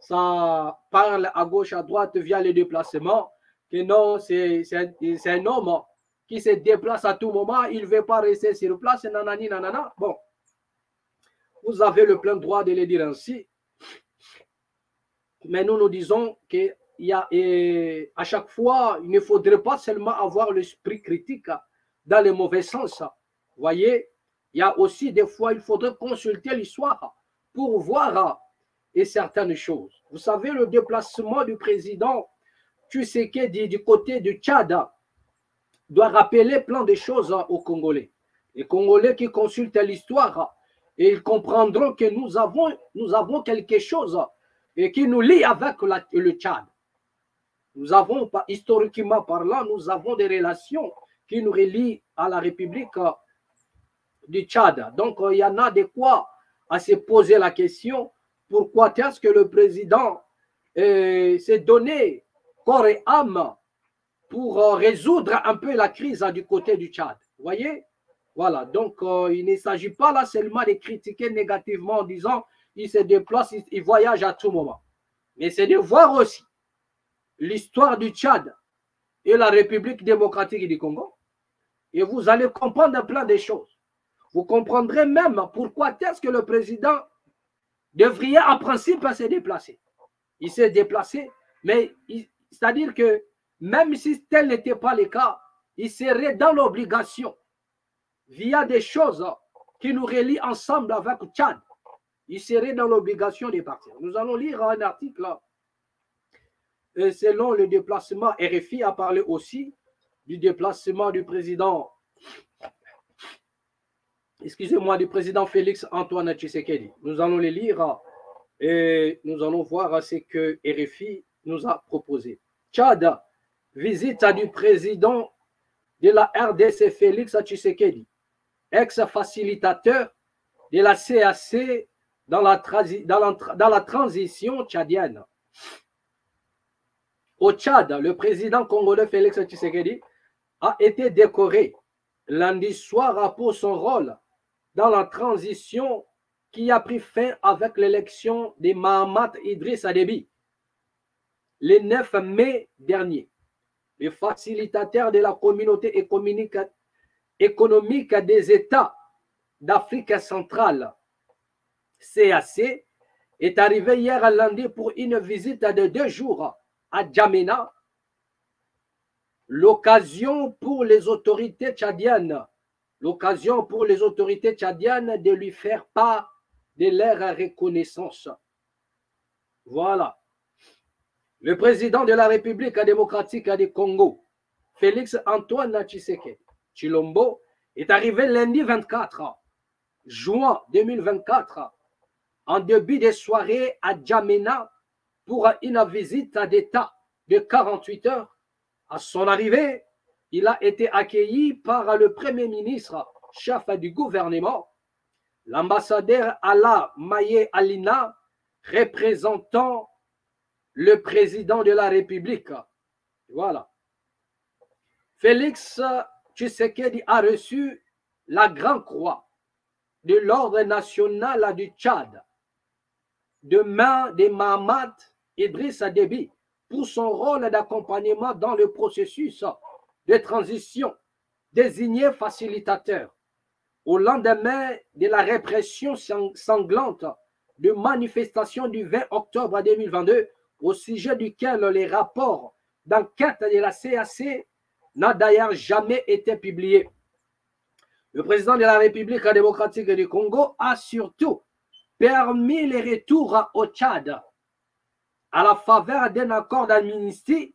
ça parle à gauche, à droite via les déplacements, que non, c'est un homme qui se déplace à tout moment, il ne veut pas rester sur place, nanani, nanana. Bon, vous avez le plein droit de le dire ainsi. Mais nous disons qu'il y a, à chaque fois, il ne faudrait pas seulement avoir l'esprit critique dans le mauvais sens. Vous voyez, il y a aussi des fois, il faudrait consulter l'histoire pour voir et certaines choses. Vous savez, le déplacement du président Tshisekedi du côté du Tchad doit rappeler plein de choses aux Congolais. Les Congolais qui consultent l'histoire, et ils comprendront que nous avons quelque chose et qui nous lie avec le Tchad. Nous avons, historiquement parlant, nous avons des relations qui nous relient à la République du Tchad. Donc, il y en a de quoi à se poser la question, pourquoi est-ce que le président s'est donné corps et âme pour résoudre un peu la crise du côté du Tchad. Vous voyez? Voilà, donc il ne s'agit pas là seulement de critiquer négativement en disant il se déplace, il voyage à tout moment. Mais c'est de voir aussi l'histoire du Tchad et la République démocratique du Congo. Et vous allez comprendre plein de choses. Vous comprendrez même pourquoi est-ce que le président devrait en principe se déplacer. Il s'est déplacé, mais c'est-à-dire que même si tel n'était pas le cas, il serait dans l'obligation, via des choses qui nous relient ensemble avec le Tchad, il serait dans l'obligation de partir. Nous allons lire un article selon le déplacement. RFI a parlé aussi du déplacement du président, excusez-moi, du président Félix Antoine Tshisekedi. Nous allons les lire et nous allons voir ce que RFI nous a proposé. Tchad, visite du président de la RDC Félix Tshisekedi, ex-facilitateur de la CAC dans la transition tchadienne. Au Tchad, le président congolais Félix Tshisekedi a été décoré lundi soir pour son rôle dans la transition qui a pris fin avec l'élection de Mahamat Idriss Déby le 9 mai dernier. Le facilitateur de la communauté économique des États d'Afrique centrale, CAC, est arrivé hier lundi pour une visite de 2 jours à Djamena, l'occasion pour les autorités tchadiennes de lui faire part de leur reconnaissance. Voilà. Le président de la République démocratique du Congo, Félix Antoine Tshisekedi Tshilombo, est arrivé lundi 24 juin 2024 en début de soirée à Djamena pour une visite d'État de 48 heures. À son arrivée, il a été accueilli par le Premier ministre, chef du gouvernement, l'ambassadeur Ala Maye Alina, représentant le président de la République. Voilà. Félix Tshisekedi a reçu la Grande Croix de l'Ordre national du Tchad de main de Mahamat Idriss Déby pour son rôle d'accompagnement dans le processus de transition, désigné facilitateur au lendemain de la répression sanglante de manifestations du 20 octobre 2022, au sujet duquel les rapports d'enquête de la CAC n'a d'ailleurs jamais été publié. Le président de la République démocratique du Congo a surtout permis les retours au Tchad à la faveur d'un accord d'amnistie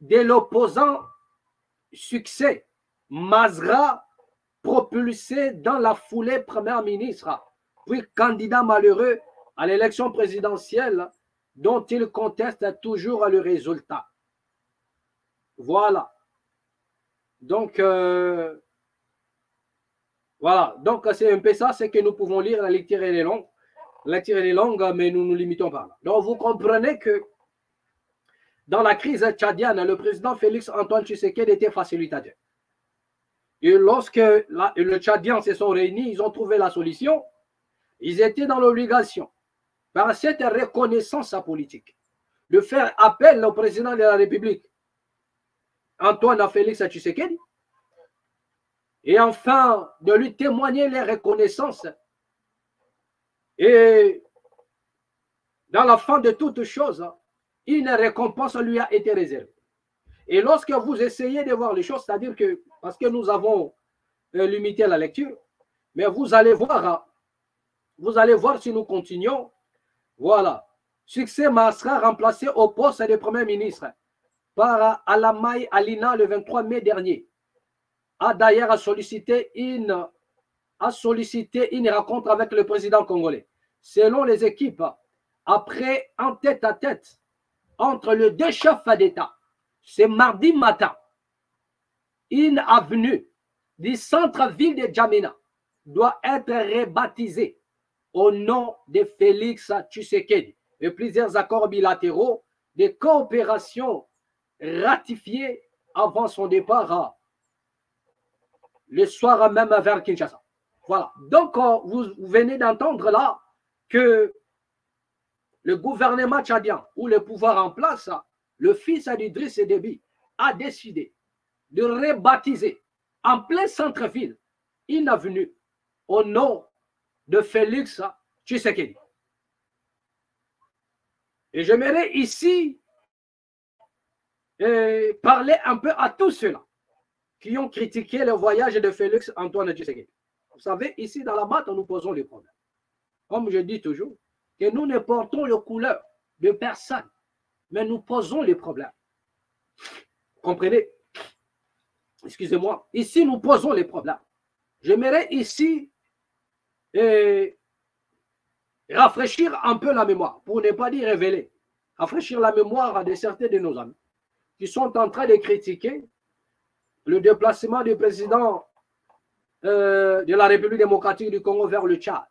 de l'opposant Succès Masra, propulsé dans la foulée Premier ministre, puis candidat malheureux à l'élection présidentielle dont il conteste toujours le résultat. Voilà. Donc, voilà. Donc, c'est un peu ça, c'est que nous pouvons lire. La lecture elle est longue. La lecture elle est longue, mais nous nous limitons pas là. Donc, vous comprenez que dans la crise tchadienne, le président Félix Antoine Tshisekedi était facilitateur. Et lorsque le Tchadien se sont réunis, ils ont trouvé la solution. Ils étaient dans l'obligation, par cette reconnaissance politique, de faire appel au président de la République, Antoine Félix Tshisekedi, et enfin de lui témoigner les reconnaissances. Et dans la fin de toute chose, une récompense lui a été réservée. Et lorsque vous essayez de voir les choses, c'est-à-dire que, parce que nous avons limité la lecture, mais vous allez voir si nous continuons. Voilà. Succès Masra remplacé au poste de Premier ministre par Alamai Alina le 23 mai dernier, a d'ailleurs sollicité une rencontre avec le président congolais. Selon les équipes, après un tête-à-tête entre les deux chefs d'État, c'est mardi matin, une avenue du centre-ville de Djamena doit être rebaptisée au nom de Félix Tshisekedi. et plusieurs accords bilatéraux de coopération ratifiés avant son départ le soir même vers Kinshasa. Voilà. Donc, vous venez d'entendre là que le gouvernement tchadien ou le pouvoir en place, le fils d'Idriss Déby, a décidé de rebaptiser en plein centre-ville une avenue au nom de Félix Tshisekedi. Et j'aimerais ici parler un peu à tous ceux-là qui ont critiqué le voyage de Félix Antoine Tshisekedi. Vous savez, ici dans la Mata, nous posons les problèmes. Comme je dis toujours, que nous ne portons les couleurs de personne, mais nous posons les problèmes. Comprenez? Excusez-moi. Ici, nous posons les problèmes. J'aimerais ici rafraîchir un peu la mémoire, pour ne pas dire révéler, rafraîchir la mémoire de certains de nos amis qui sont en train de critiquer le déplacement du président de la République démocratique du Congo vers le Tchad.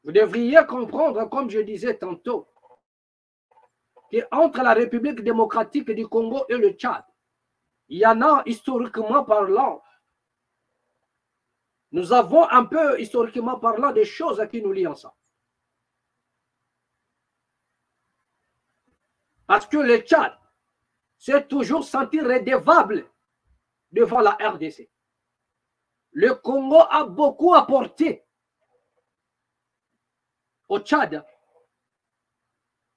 Vous devriez comprendre, comme je disais tantôt, qu'entre la République démocratique du Congo et le Tchad, il y en a historiquement parlant. Nous avons un peu, historiquement parlant, des choses qui nous lient ensemble. Parce que le Tchad s'est toujours senti redevable devant la RDC. Le Congo a beaucoup apporté au Tchad.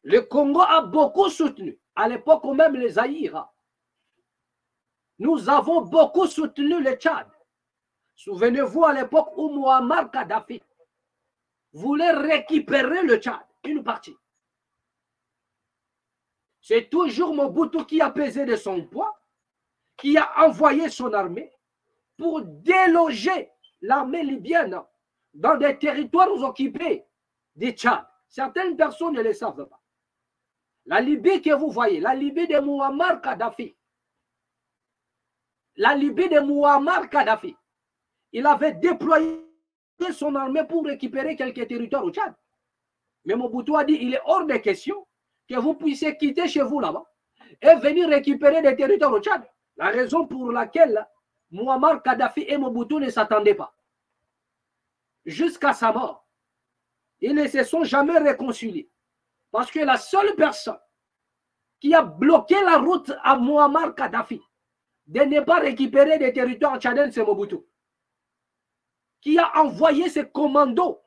Le Congo a beaucoup soutenu, à l'époque où même les Zaïre. Nous avons beaucoup soutenu le Tchad. Souvenez-vous à l'époque où Muammar Kadhafi voulait récupérer le Tchad, une partie. C'est toujours Mobutu qui a pesé de son poids, qui a envoyé son armée pour déloger l'armée libyenne dans des territoires occupés du Tchad. Certaines personnes ne le savent pas. La Libye que vous voyez, la Libye de Muammar Kadhafi, la Libye de Muammar Kadhafi, il avait déployé son armée pour récupérer quelques territoires au Tchad. Mais Mobutu a dit, il est hors de question que vous puissiez quitter chez vous là-bas et venir récupérer des territoires au Tchad. La raison pour laquelle Muammar Kadhafi et Mobutu ne s'attendaient pas. Jusqu'à sa mort, ils ne se sont jamais réconciliés. Parce que la seule personne qui a bloqué la route à Muammar Kadhafi de ne pas récupérer des territoires tchadiens, c'est Mobutu, qui a envoyé ses commandos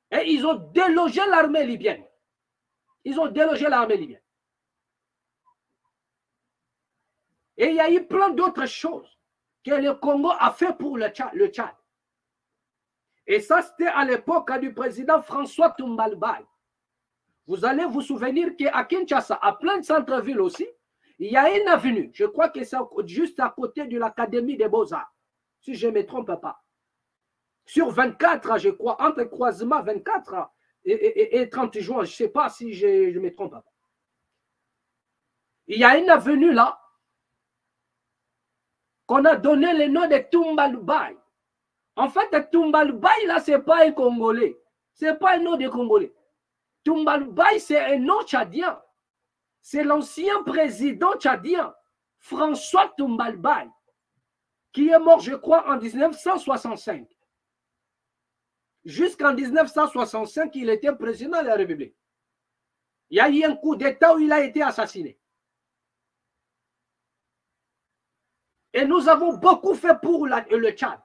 et ils ont délogé l'armée libyenne. Ils ont délogé l'armée libyenne. Et il y a eu plein d'autres choses que le Congo a fait pour le Tchad. Et ça, c'était à l'époque du président François Toumbalbaye. Vous allez vous souvenir qu'à Kinshasa, à plein de centre-ville aussi, il y a une avenue. Je crois que c'est juste à côté de l'Académie des Beaux-Arts, si je ne me trompe pas. Sur 24, je crois, entre croisement 24 et 30 juin, je ne sais pas si je ne me trompe pas. Il y a une avenue là qu'on a donné le nom de Toumbalbaye. En fait, Toumbalbaye, là, ce n'est pas un Congolais. Ce n'est pas un nom de Congolais. Toumbalbaye, c'est un nom tchadien. C'est l'ancien président tchadien, François Toumbalbaye, qui est mort, je crois, en 1965. Jusqu'en 1965, il était président de la République. Il y a eu un coup d'État où il a été assassiné. Et nous avons beaucoup fait pour le Tchad.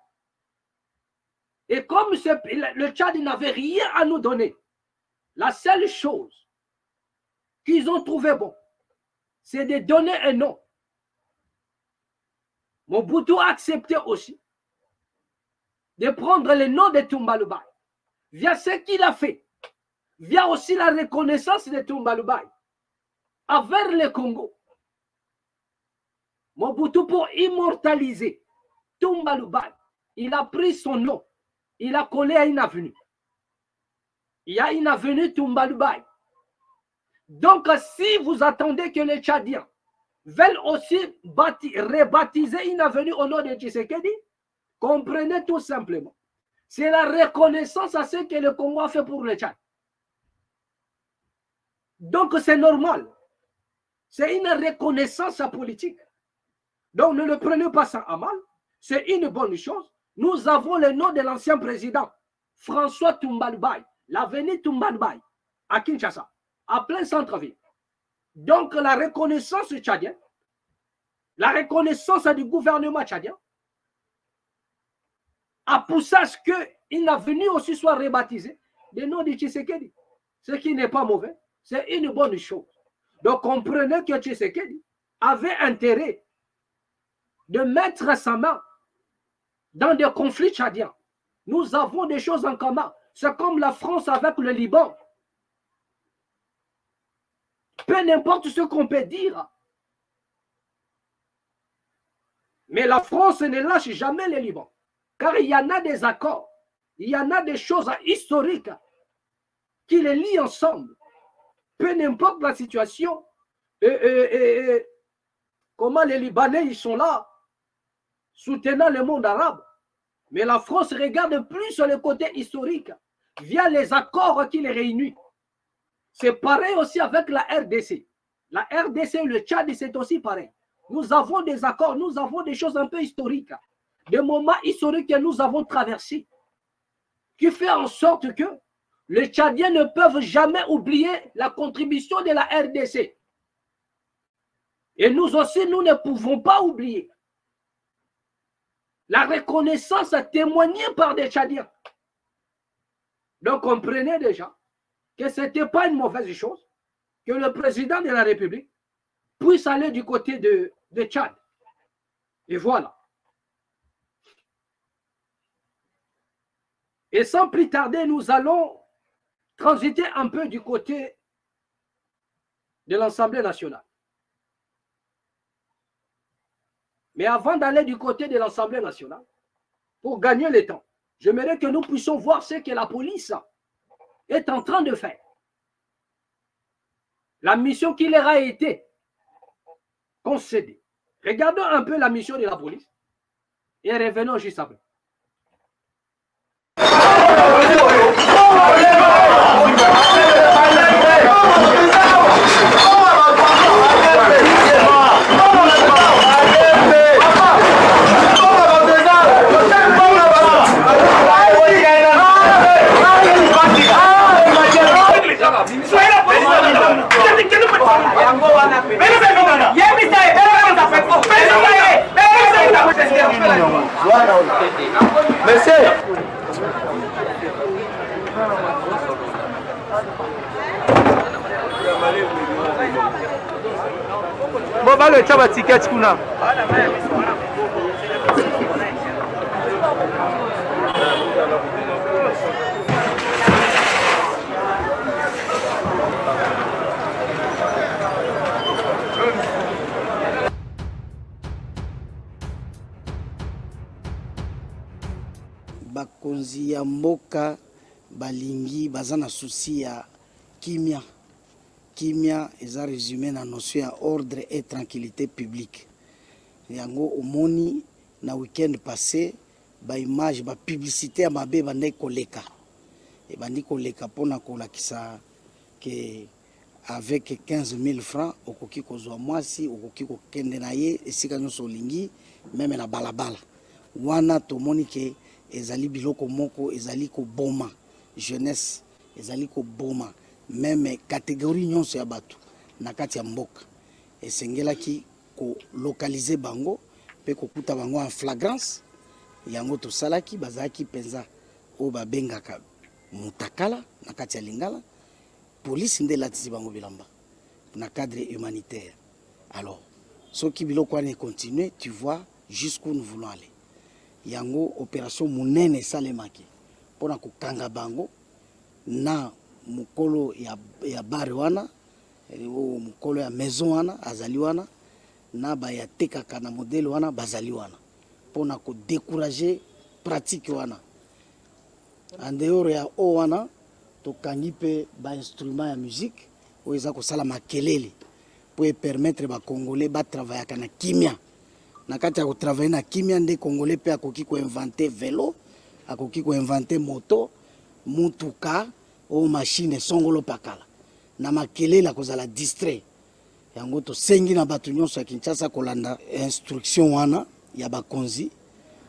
Et comme le Tchad n'avait rien à nous donner, la seule chose qu'ils ont trouvé bon, c'est de donner un nom. Mobutu a accepté aussi de prendre le nom de Toumbalbaye, via ce qu'il a fait, via aussi la reconnaissance de Toumbalbaye envers le Congo. Mobutu, pour immortaliser Toumbalbaye, il a pris son nom, il a collé à une avenue. Il y a une avenue Toumbalbaye. Donc, si vous attendez que les Tchadiens veulent aussi rebaptiser une avenue au nom de Tshisekedi, comprenez tout simplement. C'est la reconnaissance à ce que le Congo a fait pour le Tchad. Donc c'est normal. C'est une reconnaissance politique. Donc ne le prenez pas ça à mal. C'est une bonne chose. Nous avons le nom de l'ancien président, François Toumbalbaye, l'avenue Toumbalbaye, à Kinshasa, à plein centre-ville. Donc la reconnaissance tchadienne, la reconnaissance du gouvernement tchadien a poussé à ce qu'une avenue aussi soit rebaptisée du nom de Tshisekedi. Ce qui n'est pas mauvais, c'est une bonne chose. Donc comprenez que Tshisekedi avait intérêt de mettre sa main dans des conflits tchadiens. Nous avons des choses en commun. C'est comme la France avec le Liban. Peu importe ce qu'on peut dire. Mais la France ne lâche jamais le Liban. Car il y en a des accords. Il y en a des choses historiques qui les lient ensemble. Peu importe la situation. Comment les Libanais ils sont là, soutenant le monde arabe. Mais la France regarde plus sur le côté historique, via les accords qui les réunissent. C'est pareil aussi avec la RDC. La RDC, le Tchad, c'est aussi pareil. Nous avons des accords, nous avons des choses un peu historiques, des moments historiques que nous avons traversés, qui fait en sorte que les Tchadiens ne peuvent jamais oublier la contribution de la RDC. Et nous aussi, nous ne pouvons pas oublier la reconnaissance témoignée par des Tchadiens. Donc comprenez déjà que ce n'était pas une mauvaise chose que le président de la République puisse aller du côté de Tchad. Et voilà. Et sans plus tarder, nous allons transiter un peu du côté de l'Assemblée nationale. Mais avant d'aller du côté de l'Assemblée nationale, pour gagner le temps, j'aimerais que nous puissions voir ce que la police est en train de faire. La mission qui leur a été concédée. Regardons un peu la mission de la police et revenons juste après. Bon, le chaba ticket kuna. Bakonzi ya mboka balingi bazana souci ya kimia. Kimia eza résumé na notion ya ordre et tranquillité publique. Yango omoni na week-end passé ba image ba publicité ya mabe bande koleka. Et bandi koleka pona kolakisa que avec 15 000 francs okoki kozwa mwasi okoki kokende na ye esika nyonso olingi même na balabala. Wana tomoni ke ezali biloko moko ezali ko boma jeunesse ezali ko boma même catégorie nyonso ya bato na kati ya mboka esengelaki ko localiser bango pe ko kuta bango en flagrance yango to salaki bazaki penza o babengaka mutakala na kati ya Lingala police nde latisi bango bilamba na cadre humanitaire. Alors ce qui biloko wana continuer, tu vois jusqu'où nous voulons aller. Yango opération munene salemaki pona ko kanga bango na mukolo ya bari wana mukolo ya maison wana azali wana na ba ya tekaka na modèle wana bazali wana pona ko décourager pratique wana en dehors ya o wana to kangi pe ba instrument ya musique o eza ko sala makelele pour permettre ba congolais ba travailler na kimia na kati ya ko travailler na kimia nde congolais pe akoki ko inventer vélo akoki ko inventer moto mutuka o machine songolo pakala na makelela kozala distrait yango tosengi na bato nyonso ya Kinshasa kolanda instruction wana ya bakonzi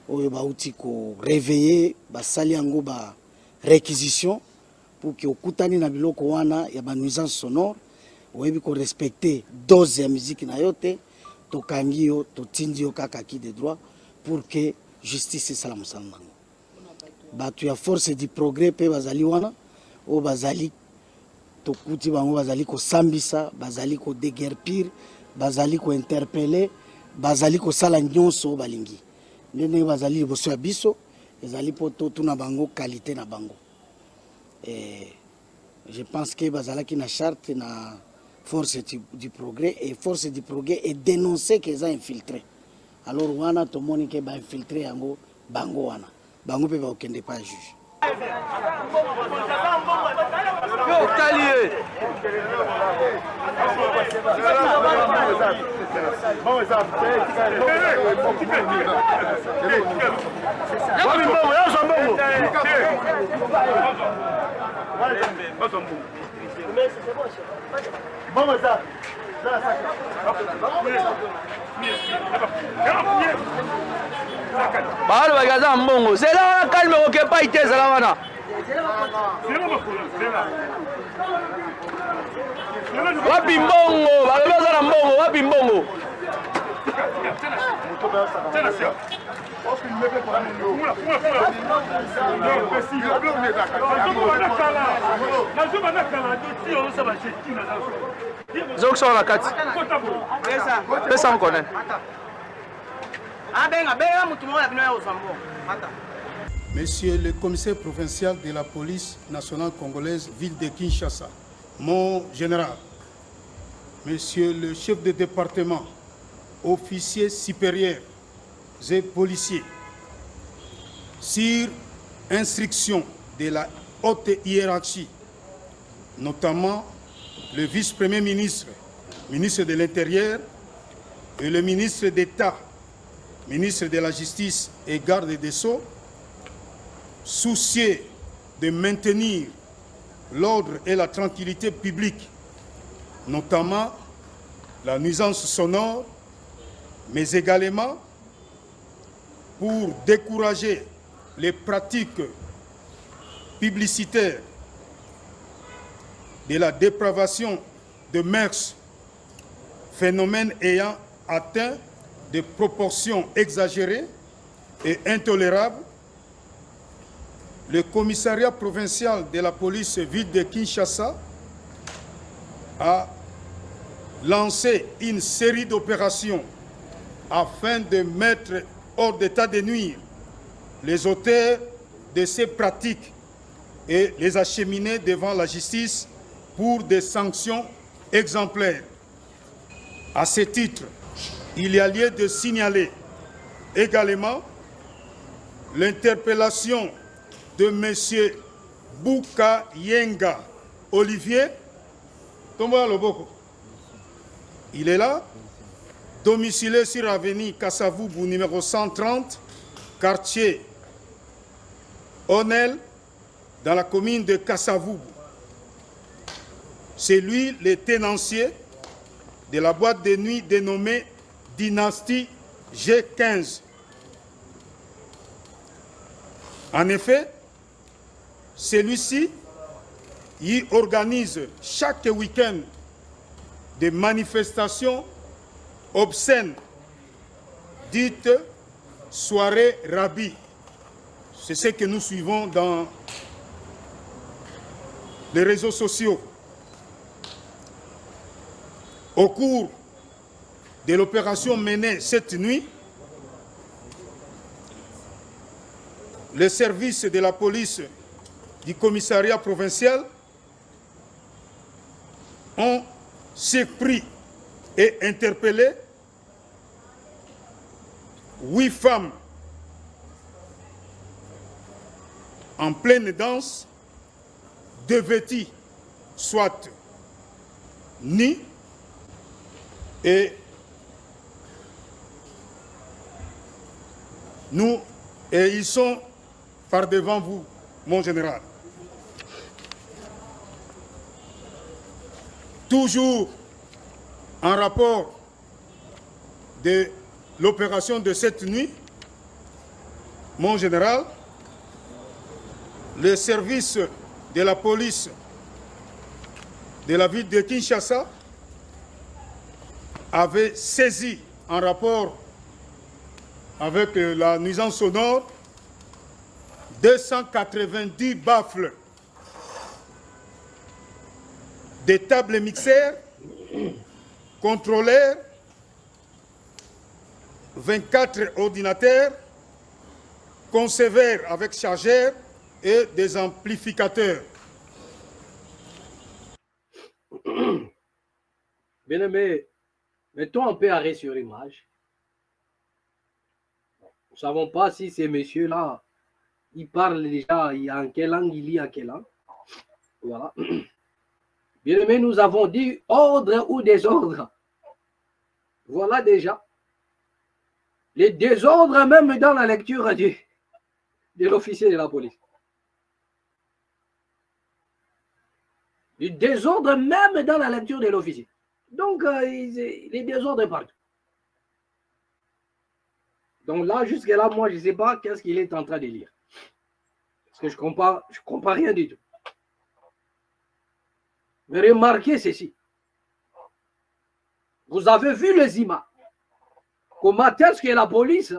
oyo bauti ko réveiller basali yango ba réquisition pour que okutani na biloko wana ya ba nuisance sonore oyebi ko respecter dose ya musique na yote tokangi yo totindi yo kaka ki de droit pour que justice esala mosala nango bato ya force du progrès pe bazali wana o bazali tokuti bango bazali kosambisa bazali ko déguerpir bazali ko interpeller bazali kosala nyonso balingi ndenge bazali liboso ya biso ezali po totuna bango qualité na bango. Je pense que bazalaki na charte na force du progrès et force du progrès est dénoncé qu'ils ont infiltré. Alors wana tomoni ke ba infiltré yango bango wana bango pe ba okende pas juge. Balo bagaza mbongo c'est là on calme OK pas ite ça wana wapi mbongo baloza na mbongo wapi mbongo Zokso na kati pesa mkone Monsieur le commissaire provincial de la police nationale congolaise, ville de Kinshasa, mon général, monsieur le chef de département, officiers supérieurs et policiers, sur instruction de la haute hiérarchie, notamment le vice-premier ministre, ministre de l'Intérieur et le ministre d'État, ministre de la Justice et garde des Sceaux, soucieux de maintenir l'ordre et la tranquillité publique, notamment la nuisance sonore, mais également pour décourager les pratiques publicitaires de la dépravation de mœurs, phénomène ayant atteint des proportions exagérées et intolérables. Le commissariat provincial de la police ville de Kinshasa a lancé une série d'opérations afin de mettre hors d'état de nuire les auteurs de ces pratiques et les acheminer devant la justice pour des sanctions exemplaires. À ce titre, il y a lieu de signaler également l'interpellation de M. Bouka Yenga Olivier. Il est là, domicilié sur l'avenue Kassavoubou numéro 130, quartier Onel, dans la commune de Kassavoubou. C'est lui le tenancier de la boîte de nuit dénommée Dynastie G15. En effet, celui-ci y organise chaque week-end des manifestations obscènes, dites soirées rabbi. C'est ce que nous suivons dans les réseaux sociaux. Au cours de l'opération menée cette nuit, les services de la police du commissariat provincial ont surpris et interpellé 8 femmes en pleine danse, devêtues soit nues et ils sont par devant vous, mon général. Toujours en rapport de l'opération de cette nuit, mon général, le service de la police de la ville de Kinshasa avait saisi en rapport avec la nuisance sonore 290 baffles, des tables mixeurs, contrôleurs, 24 ordinateurs, conceveurs avec chargeurs et des amplificateurs. Bien aimé, mettons un peu arrêt sur image. Nous ne savons pas si ces messieurs-là, ils parlent déjà en quelle langue, ils lisent en quelle langue. Voilà. Bien aimé, nous avons dit ordre ou désordre. Voilà déjà. Les désordres même dans la lecture de l'officier de la police. Les désordres même dans la lecture de l'officier. Donc, les désordres partout. Donc là, jusque-là, moi, je ne sais pas qu'est-ce qu'il est en train de lire. Parce que je ne comprends rien du tout. Mais remarquez ceci. Vous avez vu les images. Comment est-ce que la police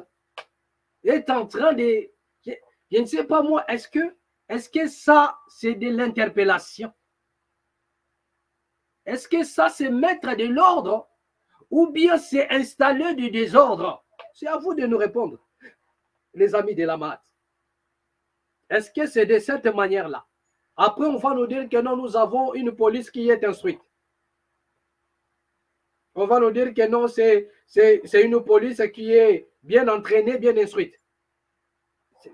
est en train de... Je ne sais pas moi, est-ce que ça, c'est de l'interpellation? Est-ce que ça, c'est mettre de l'ordre ou bien c'est installer du désordre? C'est à vous de nous répondre, les amis de la maths. Est-ce que c'est de cette manière-là? Après, on va nous dire que non, nous avons une police qui est instruite. On va nous dire que non, c'est une police qui est bien entraînée, bien instruite.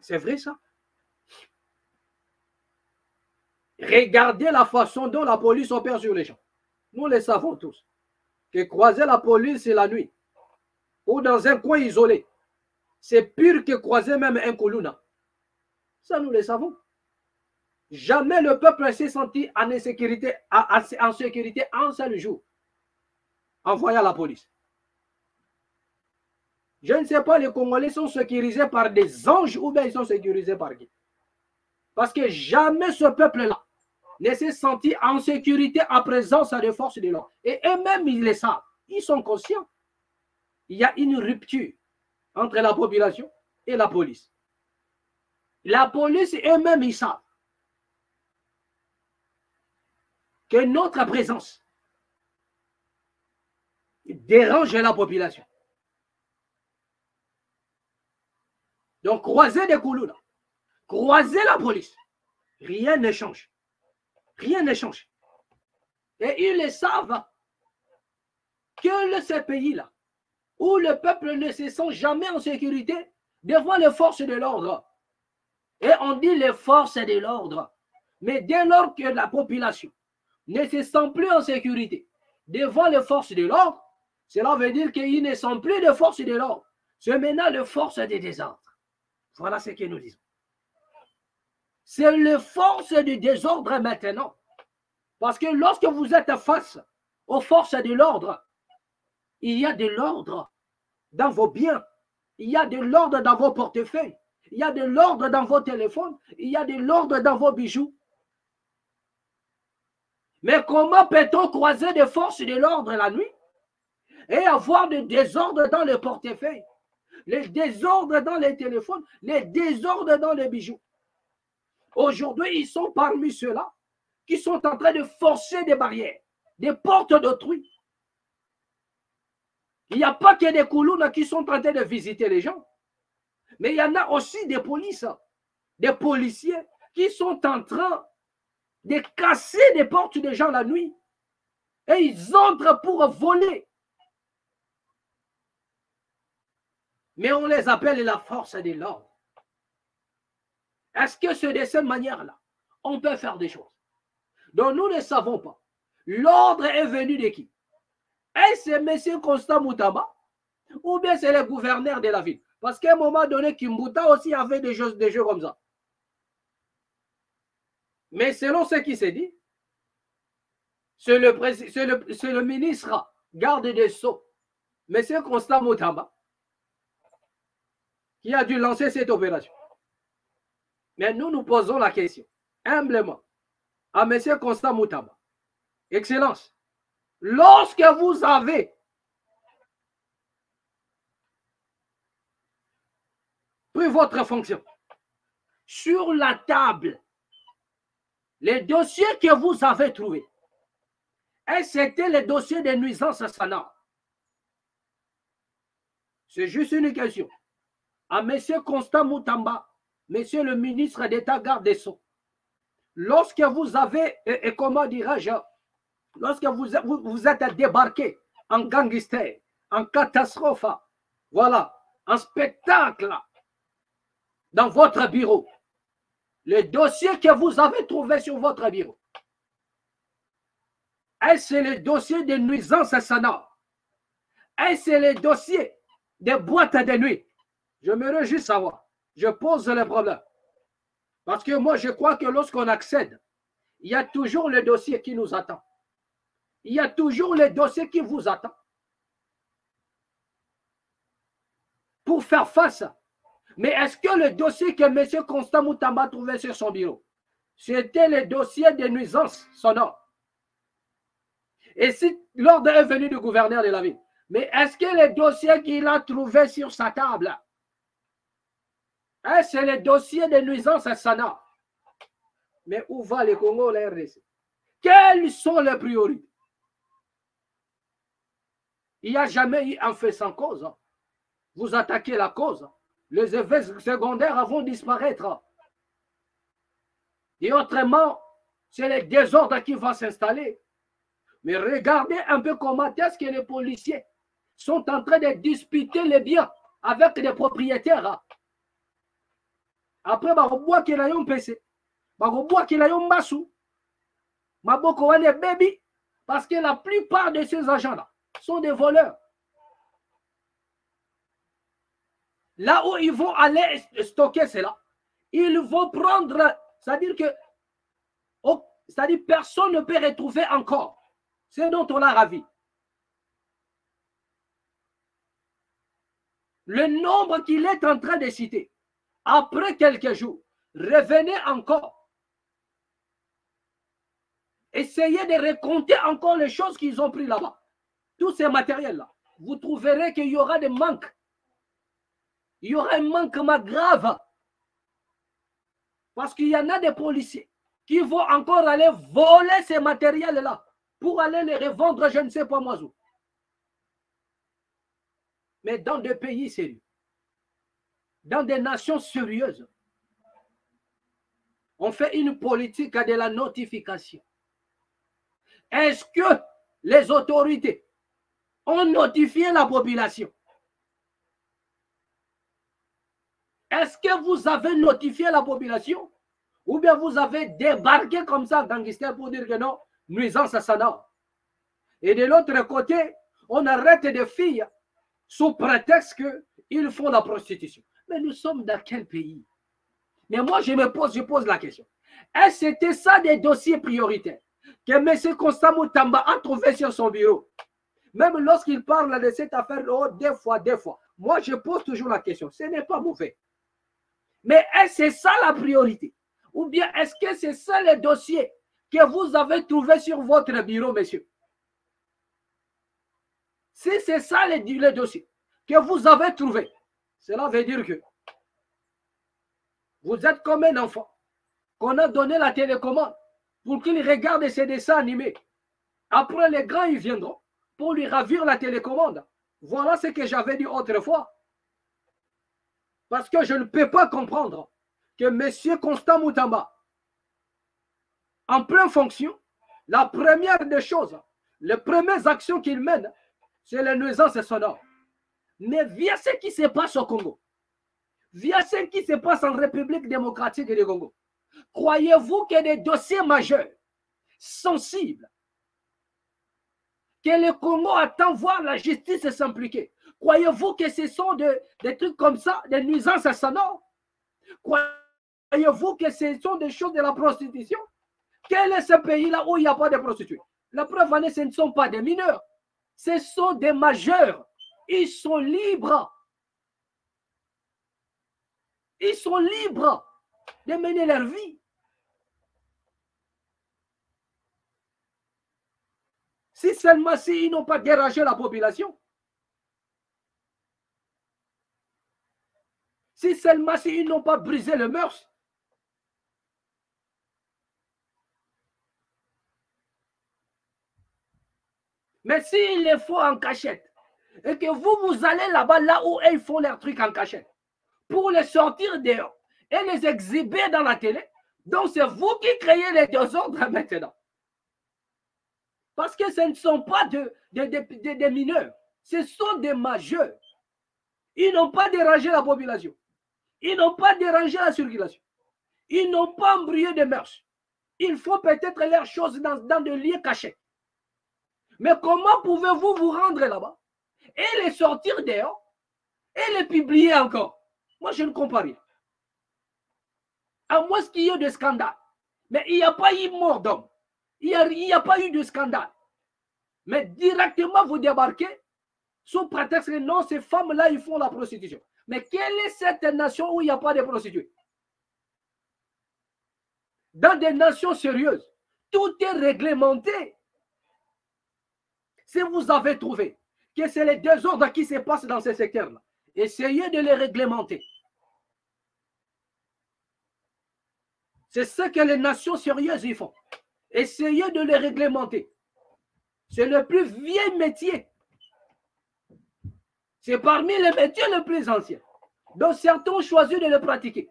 C'est vrai ça? Regardez la façon dont la police opère sur les gens. Nous le savons tous. Que croiser la police la nuit ou dans un coin isolé, c'est pire que croiser même un Koulouna. Ça, nous le savons. Jamais le peuple s'est senti en sécurité un seul jour en voyant la police. Je ne sais pas, les Congolais sont sécurisés par des anges ou bien ils sont sécurisés par qui? Parce que jamais ce peuple-là ne s'est senti en sécurité en présence des forces de l'ordre. Et eux-mêmes, ils le savent. Ils sont conscients. Il y a une rupture entre la population et la police. La police, eux-mêmes, ils savent que notre présence dérange la population. Donc, croiser des Koulouna, croiser la police, rien ne change. Rien ne change. Et ils le savent que ces pays-là, où le peuple ne se sent jamais en sécurité devant les forces de l'ordre. Et on dit les forces de l'ordre. Mais dès lors que la population ne se sent plus en sécurité devant les forces de l'ordre, cela veut dire qu'ils ne sont plus de forces de l'ordre. C'est maintenant les forces des désordres. Voilà ce que nous disons. C'est les forces du désordre maintenant. Parce que lorsque vous êtes face aux forces de l'ordre, il y a de l'ordre dans vos biens, il y a de l'ordre dans vos portefeuilles, il y a de l'ordre dans vos téléphones, il y a de l'ordre dans vos bijoux. Mais comment peut-on croiser des forces de l'ordre la nuit et avoir des désordres dans les portefeuilles, les désordres dans les téléphones, les désordres dans les bijoux? Aujourd'hui, ils sont parmi ceux-là qui sont en train de forcer des barrières, des portes d'autrui. Il n'y a pas que des Koulouna qui sont en train de visiter les gens, mais il y en a aussi des polices, des policiers qui sont en train de casser des portes des gens la nuit et ils entrent pour voler. Mais on les appelle la force de l'ordre. Est-ce que c'est de cette manière-là on peut faire des choses? Donc nous ne savons pas. L'ordre est venu de qui? Est-ce M. Constant Moutamba ou bien c'est le gouverneur de la ville? Parce qu'à un moment donné, Kimbuta aussi avait des jeux comme ça. Mais selon ce qui s'est dit, c'est le ministre garde des Sceaux, M. Constant Moutamba, qui a dû lancer cette opération. Mais nous posons la question, humblement, à M. Constant Moutamba. Excellence, lorsque vous avez pris votre fonction, sur la table, les dossiers que vous avez trouvés, et c'était les dossiers des nuisances sonores. C'est juste une question. À M. Constant Moutamba, M. le ministre d'État garde des Sceaux, lorsque vous avez, et comment dirais-je, lorsque vous êtes débarqué en gangster, en catastrophe, voilà, en spectacle, dans votre bureau, les dossiers que vous avez trouvés sur votre bureau, et c'est les dossiers de nuisances sonores, et c'est les dossiers des boîtes de nuit. J'aimerais juste savoir, je pose le problème. Parce que moi, je crois que lorsqu'on accède, il y a toujours le dossier qui nous attend. Il y a toujours le dossier qui vous attend. Pour faire face. Mais est-ce que le dossier que M. Constant Moutamba a trouvé sur son bureau, c'était le dossier des nuisances sonores? Et si l'ordre est venu du gouverneur de la ville, mais est-ce que le dossier qu'il a trouvé sur sa table, c'est le dossier des nuisances sonores? Mais où va le Congo, la RDC? Quelles sont les priorités? Il n'y a jamais eu un fait sans cause. Vous attaquez la cause. Les effets secondaires vont disparaître. Et autrement, c'est le désordre qui va s'installer. Mais regardez un peu comment est-ce que les policiers sont en train de disputer les biens avec les propriétaires. Après, barobois qui a un PC, barobois qui a un massou, maboko wane baby, parce que la plupart de ces agents-là sont des voleurs. Là où ils vont aller stocker cela, ils vont prendre, c'est-à-dire que personne ne peut retrouver encore ce dont on l'a ravi. Le nombre qu'il est en train de citer, après quelques jours, revenez encore. Essayez de raconter encore les choses qu'ils ont pris là-bas. Tous ces matériels-là, vous trouverez qu'il y aura des manques. Il y aura un manquement grave. Parce qu'il y en a des policiers qui vont encore aller voler ces matériels-là pour aller les revendre, je ne sais pas moi où. Mais dans des pays sérieux, dans des nations sérieuses, on fait une politique de la notification. Est-ce que les autorités ont notifié la population? Est-ce que vous avez notifié la population? Ou bien vous avez débarqué comme ça, gangster, pour dire que non, nuisance sonore. Et de l'autre côté, on arrête des filles sous prétexte qu'ils font la prostitution. Mais nous sommes dans quel pays? Mais moi, je pose la question. Est-ce que c'était ça des dossiers prioritaires que M. Constant Moutamba a trouvé sur son bureau? Même lorsqu'il parle de cette affaire, oh, des fois. Moi, je pose toujours la question. Ce n'est pas mauvais. Mais est-ce que c'est ça la priorité? Ou bien est-ce que c'est ça le dossier que vous avez trouvé sur votre bureau, monsieur? Si c'est ça le dossier que vous avez trouvé, cela veut dire que vous êtes comme un enfant qu'on a donné la télécommande pour qu'il regarde ses dessins animés. Après, les grands, ils viendront pour lui ravir la télécommande. Voilà ce que j'avais dit autrefois. Parce que je ne peux pas comprendre que M. Constant Moutamba, en pleine fonction, la première des choses, les premières actions qu'il mène, c'est les nuisances sonores. Mais via ce qui se passe au Congo, via ce qui se passe en République démocratique du Congo, croyez-vous que des dossiers majeurs, sensibles, que le Congo attend voir la justice s'impliquer? Croyez-vous que ce sont des trucs comme ça, des nuisances sonores? Croyez-vous que ce sont des choses de la prostitution? Quel est ce pays-là où il n'y a pas de prostituées? La preuve en est, ce ne sont pas des mineurs. Ce sont des majeurs. Ils sont libres. Ils sont libres de mener leur vie. Si seulement s'ils n'ont pas dérangé la population. Si seulement s'ils n'ont pas brisé le mœurs. Mais s'ils les font en cachette, et que vous allez là-bas, là où ils font leurs trucs en cachette, pour les sortir dehors et les exhiber dans la télé, donc c'est vous qui créez les désordres maintenant. Parce que ce ne sont pas des mineurs, ce sont des majeurs. Ils n'ont pas dérangé la population. Ils n'ont pas dérangé la circulation. Ils n'ont pas embrouillé de mœurs. Ils font peut-être leurs choses dans des lieux cachés. Mais comment pouvez-vous vous rendre là-bas et les sortir dehors et les publier encore? Moi, je ne comprends rien. À moins qu'il y ait de scandale. Mais il n'y a pas eu mort d'homme. Il n'y a pas eu de scandale. Mais directement, vous débarquez sous prétexte que non, ces femmes-là, ils font la prostitution. Mais quelle est cette nation où il n'y a pas de prostituées? Dans des nations sérieuses, tout est réglementé. Si vous avez trouvé que c'est les désordres qui se passent dans ces secteurs-là, essayez de les réglementer. C'est ce que les nations sérieuses y font. Essayez de les réglementer. C'est le plus vieux métier. C'est parmi les métiers les plus anciens. Donc certains ont choisi de le pratiquer.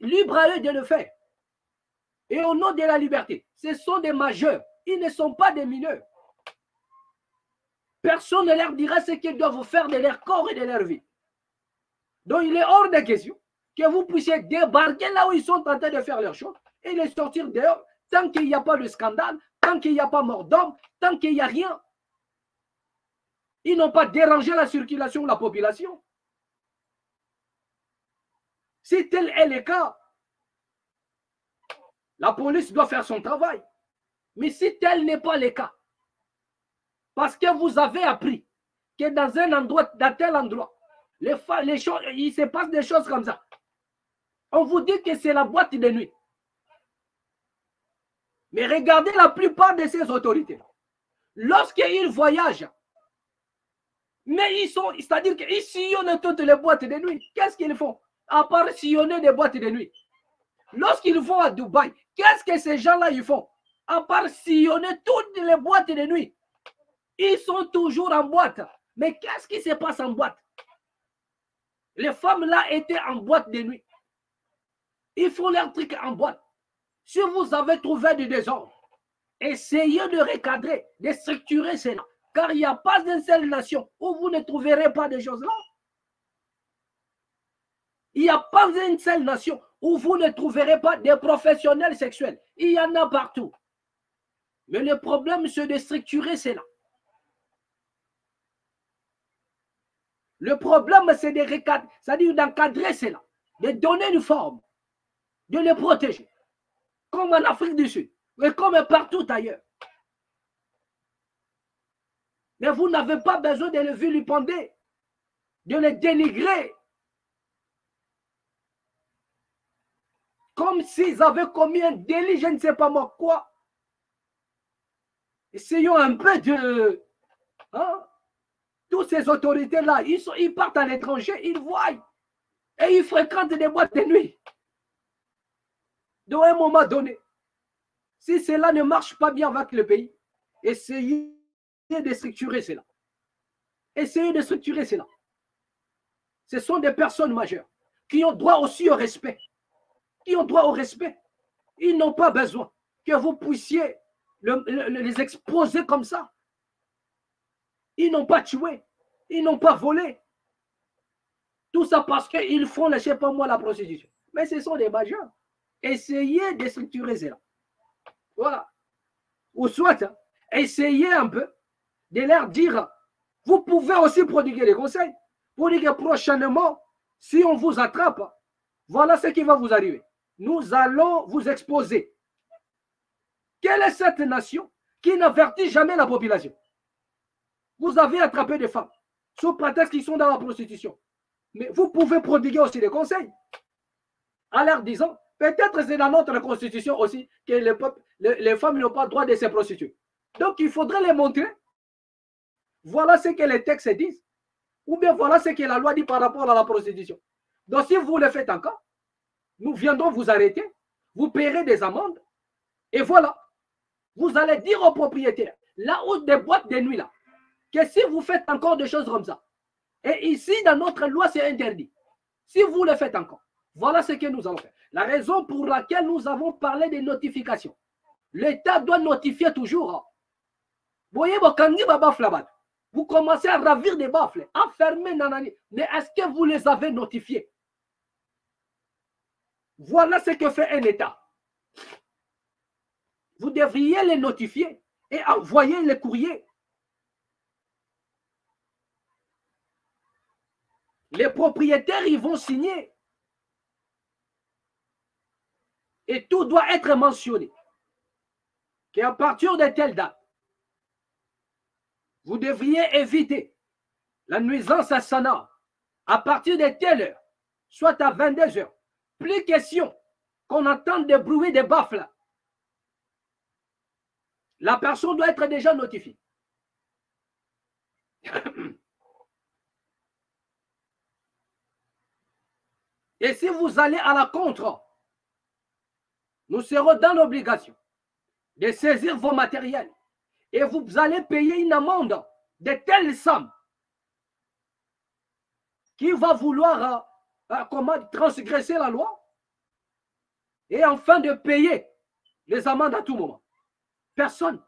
Libre à eux de le faire. Et au nom de la liberté, ce sont des majeurs. Ils ne sont pas des mineurs. Personne ne leur dira ce qu'ils doivent faire de leur corps et de leur vie. Donc il est hors de question que vous puissiez débarquer là où ils sont en train de faire leurs choses et les sortir dehors tant qu'il n'y a pas de scandale, tant qu'il n'y a pas mort d'homme, tant qu'il n'y a rien. Ils n'ont pas dérangé la circulation de la population. Si tel est le cas, la police doit faire son travail. Mais si tel n'est pas le cas, parce que vous avez appris que dans un endroit, dans tel endroit, les choses, il se passe des choses comme ça. On vous dit que c'est la boîte de nuit. Mais regardez la plupart de ces autorités. Lorsqu'ils voyagent, mais ils sont, c'est-à-dire qu'ils sillonnent toutes les boîtes de nuit. Qu'est-ce qu'ils font? À part sillonner des boîtes de nuit. Lorsqu'ils vont à Dubaï, qu'est-ce que ces gens-là ils font? À part sillonner toutes les boîtes de nuit. Ils sont toujours en boîte. Mais qu'est-ce qui se passe en boîte? Les femmes là étaient en boîte de nuit. Ils font leur truc en boîte. Si vous avez trouvé du désordre, essayez de recadrer, de structurer cela. Car il n'y a pas d'une seule nation où vous ne trouverez pas des choses là. Il n'y a pas une seule nation où vous ne trouverez pas des professionnels sexuels. Il y en a partout. Mais le problème, c'est de structurer cela. Le problème, c'est de recadrer, c'est-à-dire d'encadrer cela, de donner une forme, de les protéger, comme en Afrique du Sud, et comme partout ailleurs. Mais vous n'avez pas besoin de les vilipender, de les dénigrer, comme s'ils avaient commis un délit, je ne sais pas moi quoi. Essayons un peu de... Hein? Toutes ces autorités-là, ils partent à l'étranger, ils voient. Et ils fréquentent des boîtes de nuit. Donc, à un moment donné, si cela ne marche pas bien avec le pays, essayez de structurer cela. Essayez de structurer cela. Ce sont des personnes majeures qui ont droit aussi au respect. Qui ont droit au respect. Ils n'ont pas besoin que vous puissiez les exposer comme ça. Ils n'ont pas tué. Ils n'ont pas volé. Tout ça parce qu'ils font, je ne sais pas moi, la prostitution. Mais ce sont des majeurs. Essayez de structurer cela. Voilà. Ou soit, essayez un peu de leur dire, vous pouvez aussi prodiguer des conseils pour dire que prochainement, si on vous attrape, voilà ce qui va vous arriver. Nous allons vous exposer. Quelle est cette nation qui n'avertit jamais la population. Vous avez attrapé des femmes sous prétexte qu'ils sont dans la prostitution. Mais vous pouvez prodiguer aussi des conseils en leur disant, peut-être c'est dans notre constitution aussi que les femmes n'ont pas le droit de se prostituer. Donc il faudrait les montrer. Voilà ce que les textes disent. Ou bien voilà ce que la loi dit par rapport à la prostitution. Donc si vous le faites encore, nous viendrons vous arrêter, vous paierez des amendes, et voilà. Vous allez dire aux propriétaires, là où des boîtes de nuit là, que si vous faites encore des choses comme ça, et ici dans notre loi c'est interdit, si vous le faites encore, voilà ce que nous allons faire. La raison pour laquelle nous avons parlé des notifications. L'État doit notifier toujours. Vous voyez, vous commencez à ravir des baffles, à fermer nanani. Mais est-ce que vous les avez notifiés? Voilà ce que fait un État. Vous devriez les notifier et envoyer les courriers. Les propriétaires, ils vont signer. Et tout doit être mentionné. Qu'à partir de telle date, vous devriez éviter la nuisance sonore à partir de telle heure, soit à 22 heures. Plus question qu'on entende des bruits des baffles. La personne doit être déjà notifiée. Et si vous allez à la contre, nous serons dans l'obligation de saisir vos matériels et vous allez payer une amende de telle somme qui va vouloir transgresser la loi et enfin de payer les amendes à tout moment. Personne.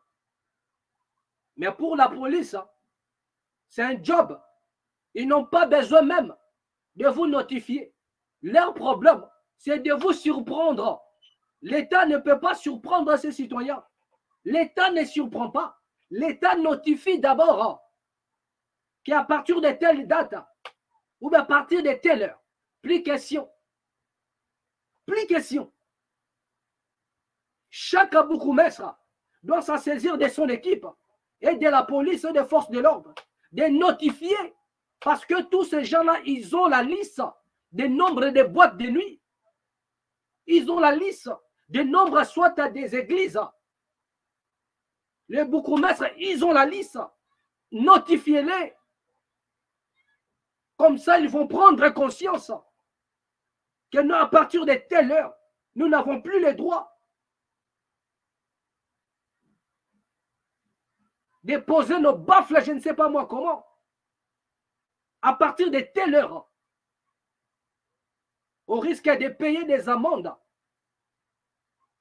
Mais pour la police, c'est un job. Ils n'ont pas besoin même de vous notifier. Leur problème, c'est de vous surprendre. L'État ne peut pas surprendre ses citoyens. L'État ne surprend pas. L'État notifie d'abord qu'à partir de telle date ou à partir de telle heure, plus question. Plus question. Chaque bourgmestre doit s'en saisir de son équipe et de la police et des forces de l'ordre, de notifier, parce que tous ces gens-là, ils ont la liste des nombres de boîtes de nuit. Ils ont la liste des nombres soit à des églises. Les bourgmestres, ils ont la liste. Notifiez-les. Comme ça, ils vont prendre conscience que nous, à partir de telle heure, nous n'avons plus les droits de poser nos baffles, je ne sais pas moi comment, à partir de telle heure, au risque de payer des amendes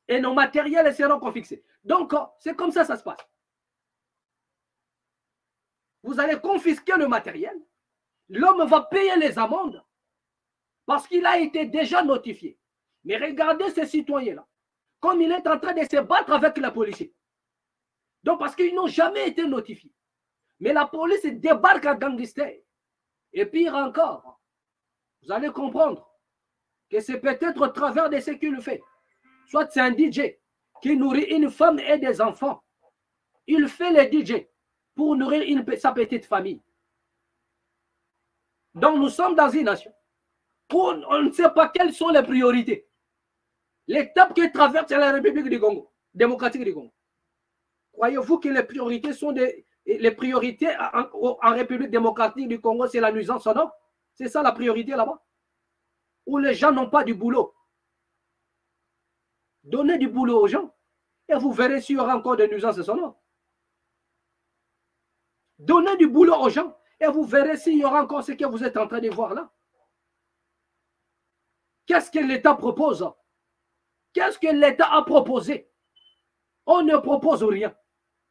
et nos matériels seront confisqués. Donc, c'est comme ça que ça se passe. Vous allez confisquer le matériel, l'homme va payer les amendes parce qu'il a été déjà notifié. Mais regardez ce citoyen-là, comme il est en train de se battre avec la police. Donc, parce qu'ils n'ont jamais été notifiés. Mais la police débarque à gangster. Et pire encore, vous allez comprendre que c'est peut-être au travers de ce qu'il fait. Soit c'est un DJ qui nourrit une femme et des enfants. Il fait le DJ pour nourrir sa petite famille. Donc, nous sommes dans une nation où on ne sait pas quelles sont les priorités. L'étape qui traverse la République du Congo, démocratique du Congo. Croyez-vous que les priorités sont les priorités en République démocratique du Congo, c'est la nuisance sonore? C'est ça la priorité là-bas? Où les gens n'ont pas du boulot. Donnez du boulot aux gens et vous verrez s'il y aura encore des nuisances sonores. Donnez du boulot aux gens et vous verrez s'il y aura encore ce que vous êtes en train de voir là. Qu'est-ce que l'État propose? Qu'est-ce que l'État a proposé? On ne propose rien.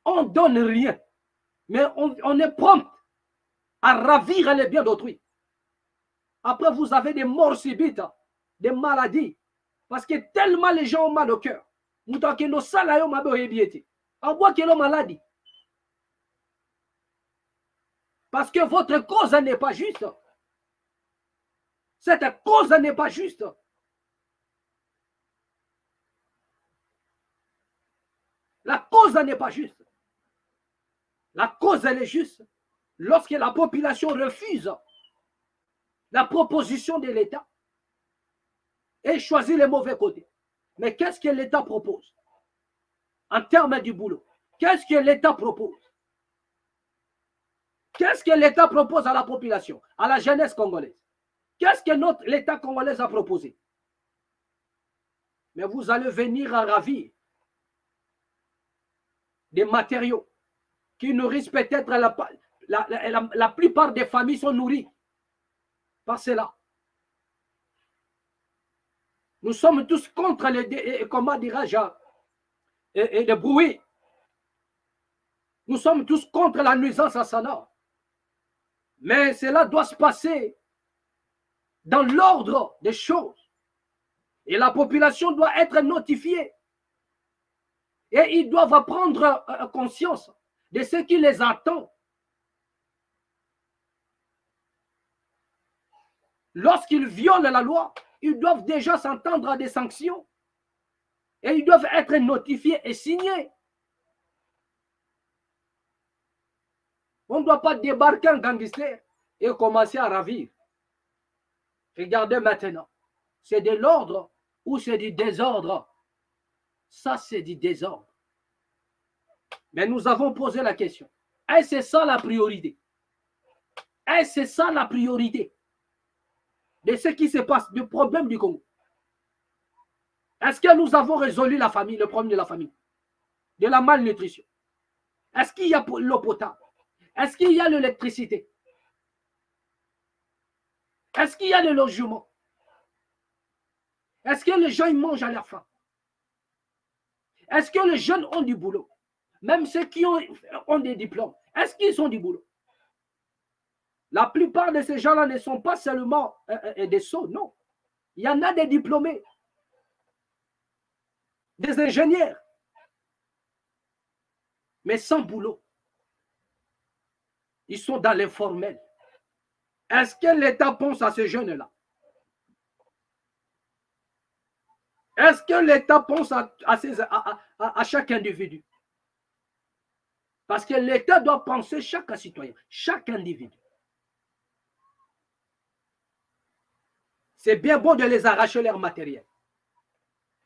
On ne donne rien. Mais on est prompt à ravir les biens d'autrui. Après, vous avez des morts subites, des maladies. Parce que tellement les gens ont mal au cœur. En voit que l'homme maladie. Parce que votre cause n'est pas juste. Cette cause n'est pas juste. La cause n'est pas juste. La cause, elle est juste. Lorsque la population refuse la proposition de l'État et choisit les mauvais côtés. Mais qu'est-ce que l'État propose en termes du boulot? Qu'est-ce que l'État propose? Qu'est-ce que l'État propose à la population, à la jeunesse congolaise? Qu'est-ce que l'État congolais a proposé? Mais vous allez venir à ravir des matériaux qui nourrissent peut-être la plupart des familles sont nourries par cela. Nous sommes tous contre les, comment dirais-je, le bruit. Nous sommes tous contre la nuisance sonore. Mais cela doit se passer dans l'ordre des choses. Et la population doit être notifiée. Et ils doivent prendre conscience de ce qui les attend. Lorsqu'ils violent la loi, ils doivent déjà s'entendre à des sanctions. Et ils doivent être notifiés et signés. On ne doit pas débarquer en gangster et commencer à ravir. Regardez maintenant. C'est de l'ordre ou c'est du désordre? Ça, c'est du désordre. Mais nous avons posé la question. Est-ce que c'est ça la priorité? Est-ce que c'est ça la priorité de ce qui se passe, du problème du Congo? Est-ce que nous avons résolu la famille, le problème de la famille, de la malnutrition? Est-ce qu'il y a l'eau potable? Est-ce qu'il y a l'électricité? Est-ce qu'il y a le logement? Est-ce que les gens ils mangent à leur faim? Est-ce que les jeunes ont du boulot? Même ceux qui ont des diplômes, est-ce qu'ils ont du boulot? La plupart de ces gens-là ne sont pas seulement des sots, non. Il y en a des diplômés, des ingénieurs, mais sans boulot. Ils sont dans l'informel. Est-ce que l'État pense à ces jeunes-là? Est-ce que l'État pense à chaque individu? Parce que l'État doit penser chaque citoyen, chaque individu. C'est bien beau de les arracher leur matériel.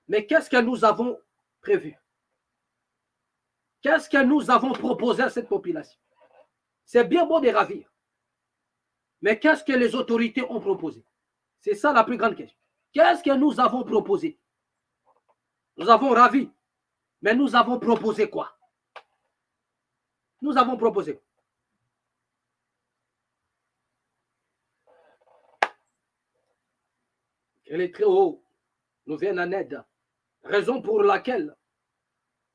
Mais qu'est-ce que nous avons prévu? Qu'est-ce que nous avons proposé à cette population? C'est bien beau de ravir. Mais qu'est-ce que les autorités ont proposé? C'est ça la plus grande question. Qu'est-ce que nous avons proposé? Nous avons ravi. Mais nous avons proposé quoi? Nous avons proposé quoi? Que les très hauts nous viennent en aide. Raison pour laquelle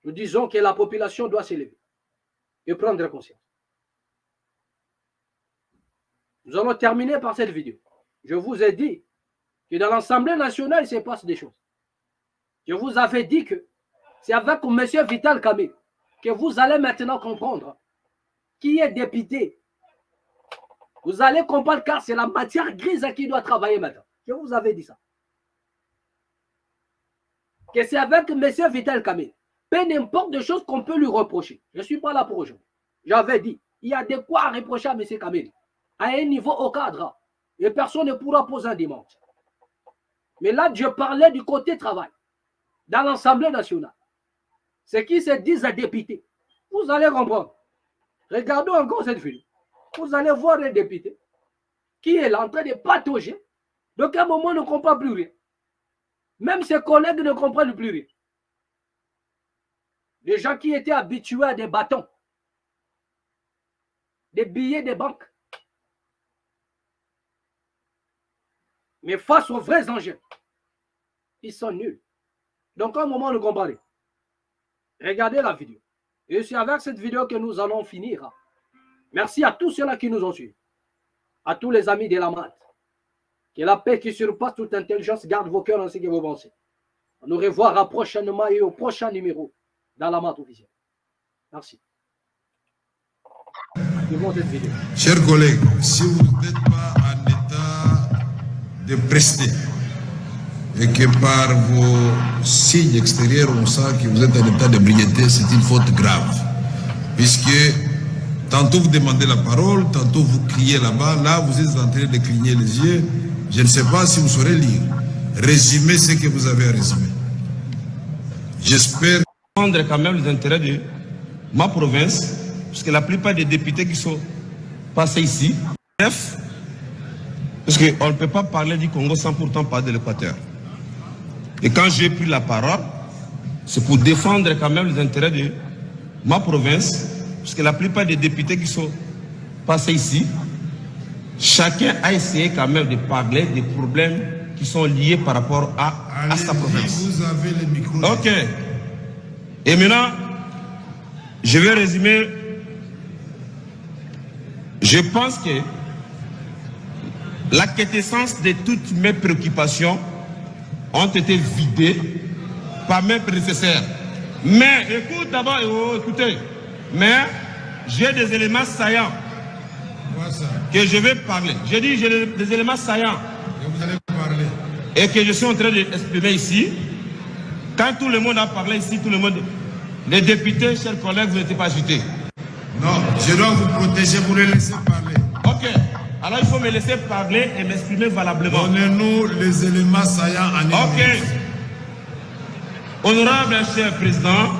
nous disons que la population doit s'élever et prendre conscience. Nous allons terminer par cette vidéo. Je vous ai dit que dans l'Assemblée nationale, il se passe des choses. Je vous avais dit que c'est avec M. Vital Kamerhe que vous allez maintenant comprendre qui est député. Vous allez comprendre car c'est la matière grise qui doit travailler maintenant. Je vous avais dit ça. Que c'est avec M. Vital Kamerhe. Peu n'importe de choses qu'on peut lui reprocher. Je ne suis pas là pour aujourd'hui. J'avais dit, il y a de quoi reprocher à M. Kamerhe. À un niveau au cadre. Et personne ne pourra poser un dimanche. Mais là, je parlais du côté travail. Dans l'Assemblée nationale. Ce qui se disent à députés. Vous allez comprendre. Regardons encore cette vidéo. Vous allez voir les députés qui est là en train de patauger. Donc à un moment, ne comprend plus rien. Même ses collègues ne comprennent plus rien. Les gens qui étaient habitués à des bâtons, des billets des banques. Mais face aux vrais enjeux, ils sont nuls. Donc à un moment, ne comprenez. Regardez la vidéo. Et c'est avec cette vidéo que nous allons finir. Merci à tous ceux-là qui nous ont suivis. À tous les amis de la MAT. Que la paix qui surpasse toute intelligence garde vos cœurs ainsi que vos pensées. On nous reverra prochainement et au prochain numéro dans la MAT officielle. Merci. Cette vidéo. Chers collègues, si vous n'êtes pas en état de prester et que par vos signes extérieurs on sent que vous êtes en état de brièveté, c'est une faute grave. Puisque Tantôt vous demandez la parole, tantôt vous criez là-bas. Là, vous êtes en train de cligner les yeux. Je ne sais pas si vous saurez lire. Résumez ce que vous avez à résumer. J'espère défendre quand même les intérêts de ma province, parce que la plupart des députés qui sont passés ici, bref, parce qu'on ne peut pas parler du Congo sans pourtant parler de l'Équateur. Et quand j'ai pris la parole, c'est pour défendre quand même les intérêts de ma province, parce que la plupart des députés qui sont passés ici, chacun a essayé quand même de parler des problèmes qui sont liés par rapport à sa province. Vous avez le micro. Ok. Et maintenant, je vais résumer. Je pense que la quintessence de toutes mes préoccupations ont été vidées par mes prédécesseurs. Mais, écoute d'abord, écoutez, mais j'ai des éléments saillants que je vais parler. J'ai dit j'ai des éléments saillants Et vous allez parler. et que je suis en train d'exprimer ici. Quand tout le monde a parlé ici, tout le monde, les députés, chers collègues, vous n'étiez pas agités. Non, je dois vous protéger, vous les laisser parler. Ok, alors il faut me laisser parler et m'exprimer valablement. Donnez-nous les éléments saillants en Ok. Honorable cher président,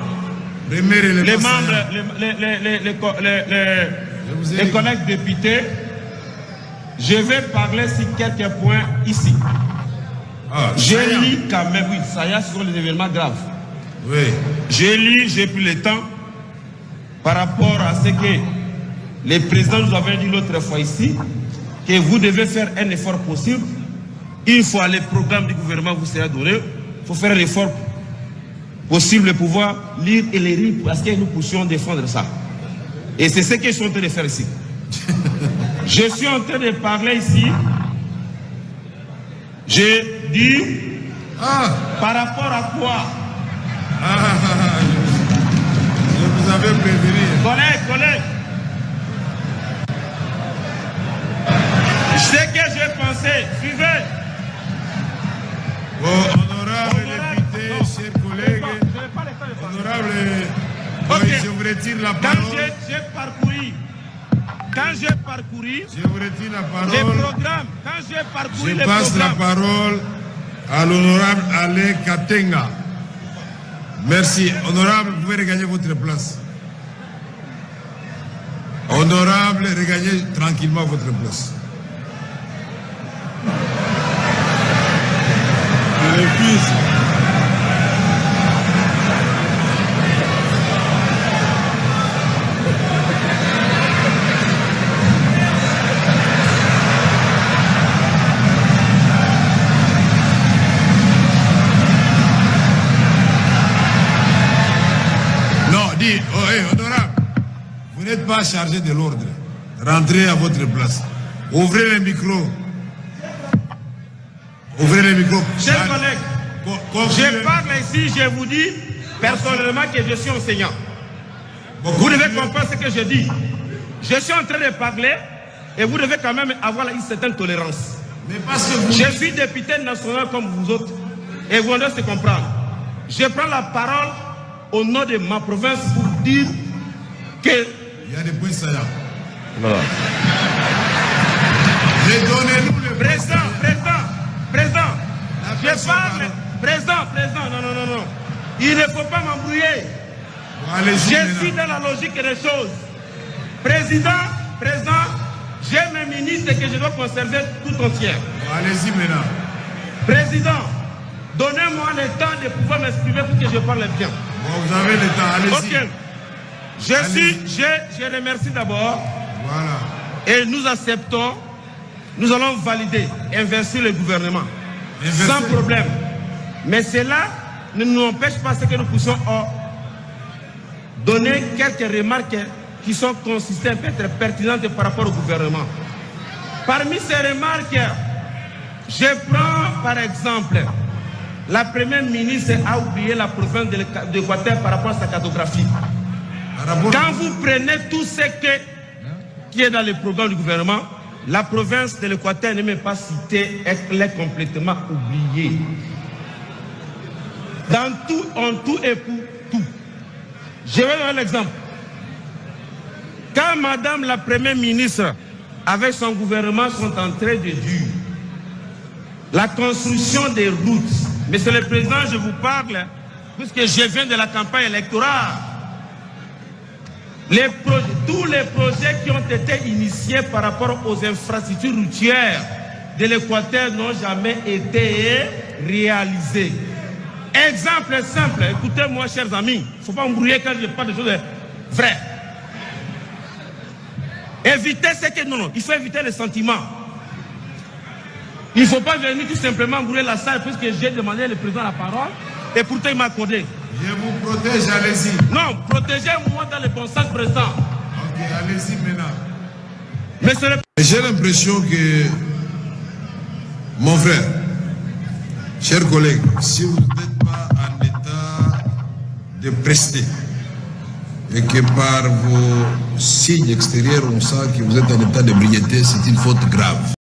les membres, les collègues députés, je vais parler sur quelques points ici. J'ai lu quand même, oui, ça y est, sur les événements graves. Oui. J'ai lu, j'ai pris le temps par rapport à ce que les présidents nous avaient dit l'autre fois ici, que vous devez faire un effort possible. Une fois le programme du gouvernement vous sera donné, il faut faire un effort possible de pouvoir lire et les lire parce que nous puissions défendre ça. Et c'est ce que je suis en train de faire ici. Je suis en train de parler ici. J'ai dit par rapport à quoi? Je vous avais prévenu. Collègues. Ce que j'ai pensé, suivez. Honorable député, chers collègues, honorable, je vous retire la parole. Quand j'ai parcouru Je vous retire la parole. les programmes, quand j'ai parcouru Je les passe la programmes, parole à l'honorable Alain Katenga. Merci. Honorable, vous pouvez regagner votre place. Honorable, regagnez tranquillement votre place. Je refuse. Honorable, vous n'êtes pas chargé de l'ordre. Rentrez à votre place. Ouvrez le micro. Ouvrez le micro. chers collègues, je parle ici, je vous dis personnellement que je suis enseignant. Vous devez comprendre ce que je dis. Je suis en train de parler et vous devez quand même avoir une certaine tolérance. Mais parce que vous... Je suis député national comme vous autres et vous devez se comprendre. Je prends la parole au nom de ma province pour dire que... Il y a des points saillants. Voilà. Donnez-nous le Président, je parle. Président, non. Il ne faut pas m'embrouiller. Je suis dans la logique des choses. Président, j'ai mes ministres que je dois conserver tout entier. Allez-y maintenant. Président, donnez-moi le temps de pouvoir m'exprimer pour que je parle bien. Bon, vous avez le temps, allez-y. Ok. Je remercie d'abord. Voilà. Et nous acceptons, nous allons valider, inverser le gouvernement. Sans problème. Mais cela ne nous empêche pas que nous puissions donner quelques remarques qui sont consistantes, peut-être pertinentes par rapport au gouvernement. Parmi ces remarques, je prends par exemple, la première ministre a oublié la province de l'Équateur par rapport à sa cartographie. Quand vous prenez tout ce qui est dans le programme du gouvernement, la province de l'Équateur n'est même pas citée, elle est complètement oubliée. Dans tout, en tout et pour tout. Je vais donner l'exemple. Quand Quand Madame la Première ministre, avec son gouvernement, sont en train de dire la construction des routes. Monsieur le Président, je vous parle, puisque je viens de la campagne électorale. Tous les projets qui ont été initiés par rapport aux infrastructures routières de l'Équateur n'ont jamais été réalisés. Exemple simple, écoutez-moi chers amis, il ne faut pas embrouiller quand je parle de choses vraies. Éviter ce que... Non, il faut éviter les sentiments. Il ne faut pas venir tout simplement embrouiller la salle puisque j'ai demandé le président la parole et pourtant il m'a accordé. Je vous protège, allez-y. Non, protégez-moi dans le bon sens présent. Ok, allez-y maintenant. Monsieur le... J'ai l'impression que, mon frère, chers collègues, si vous n'êtes pas en état de prester et que par vos signes extérieurs on sent que vous êtes en état de brièveté, c'est une faute grave.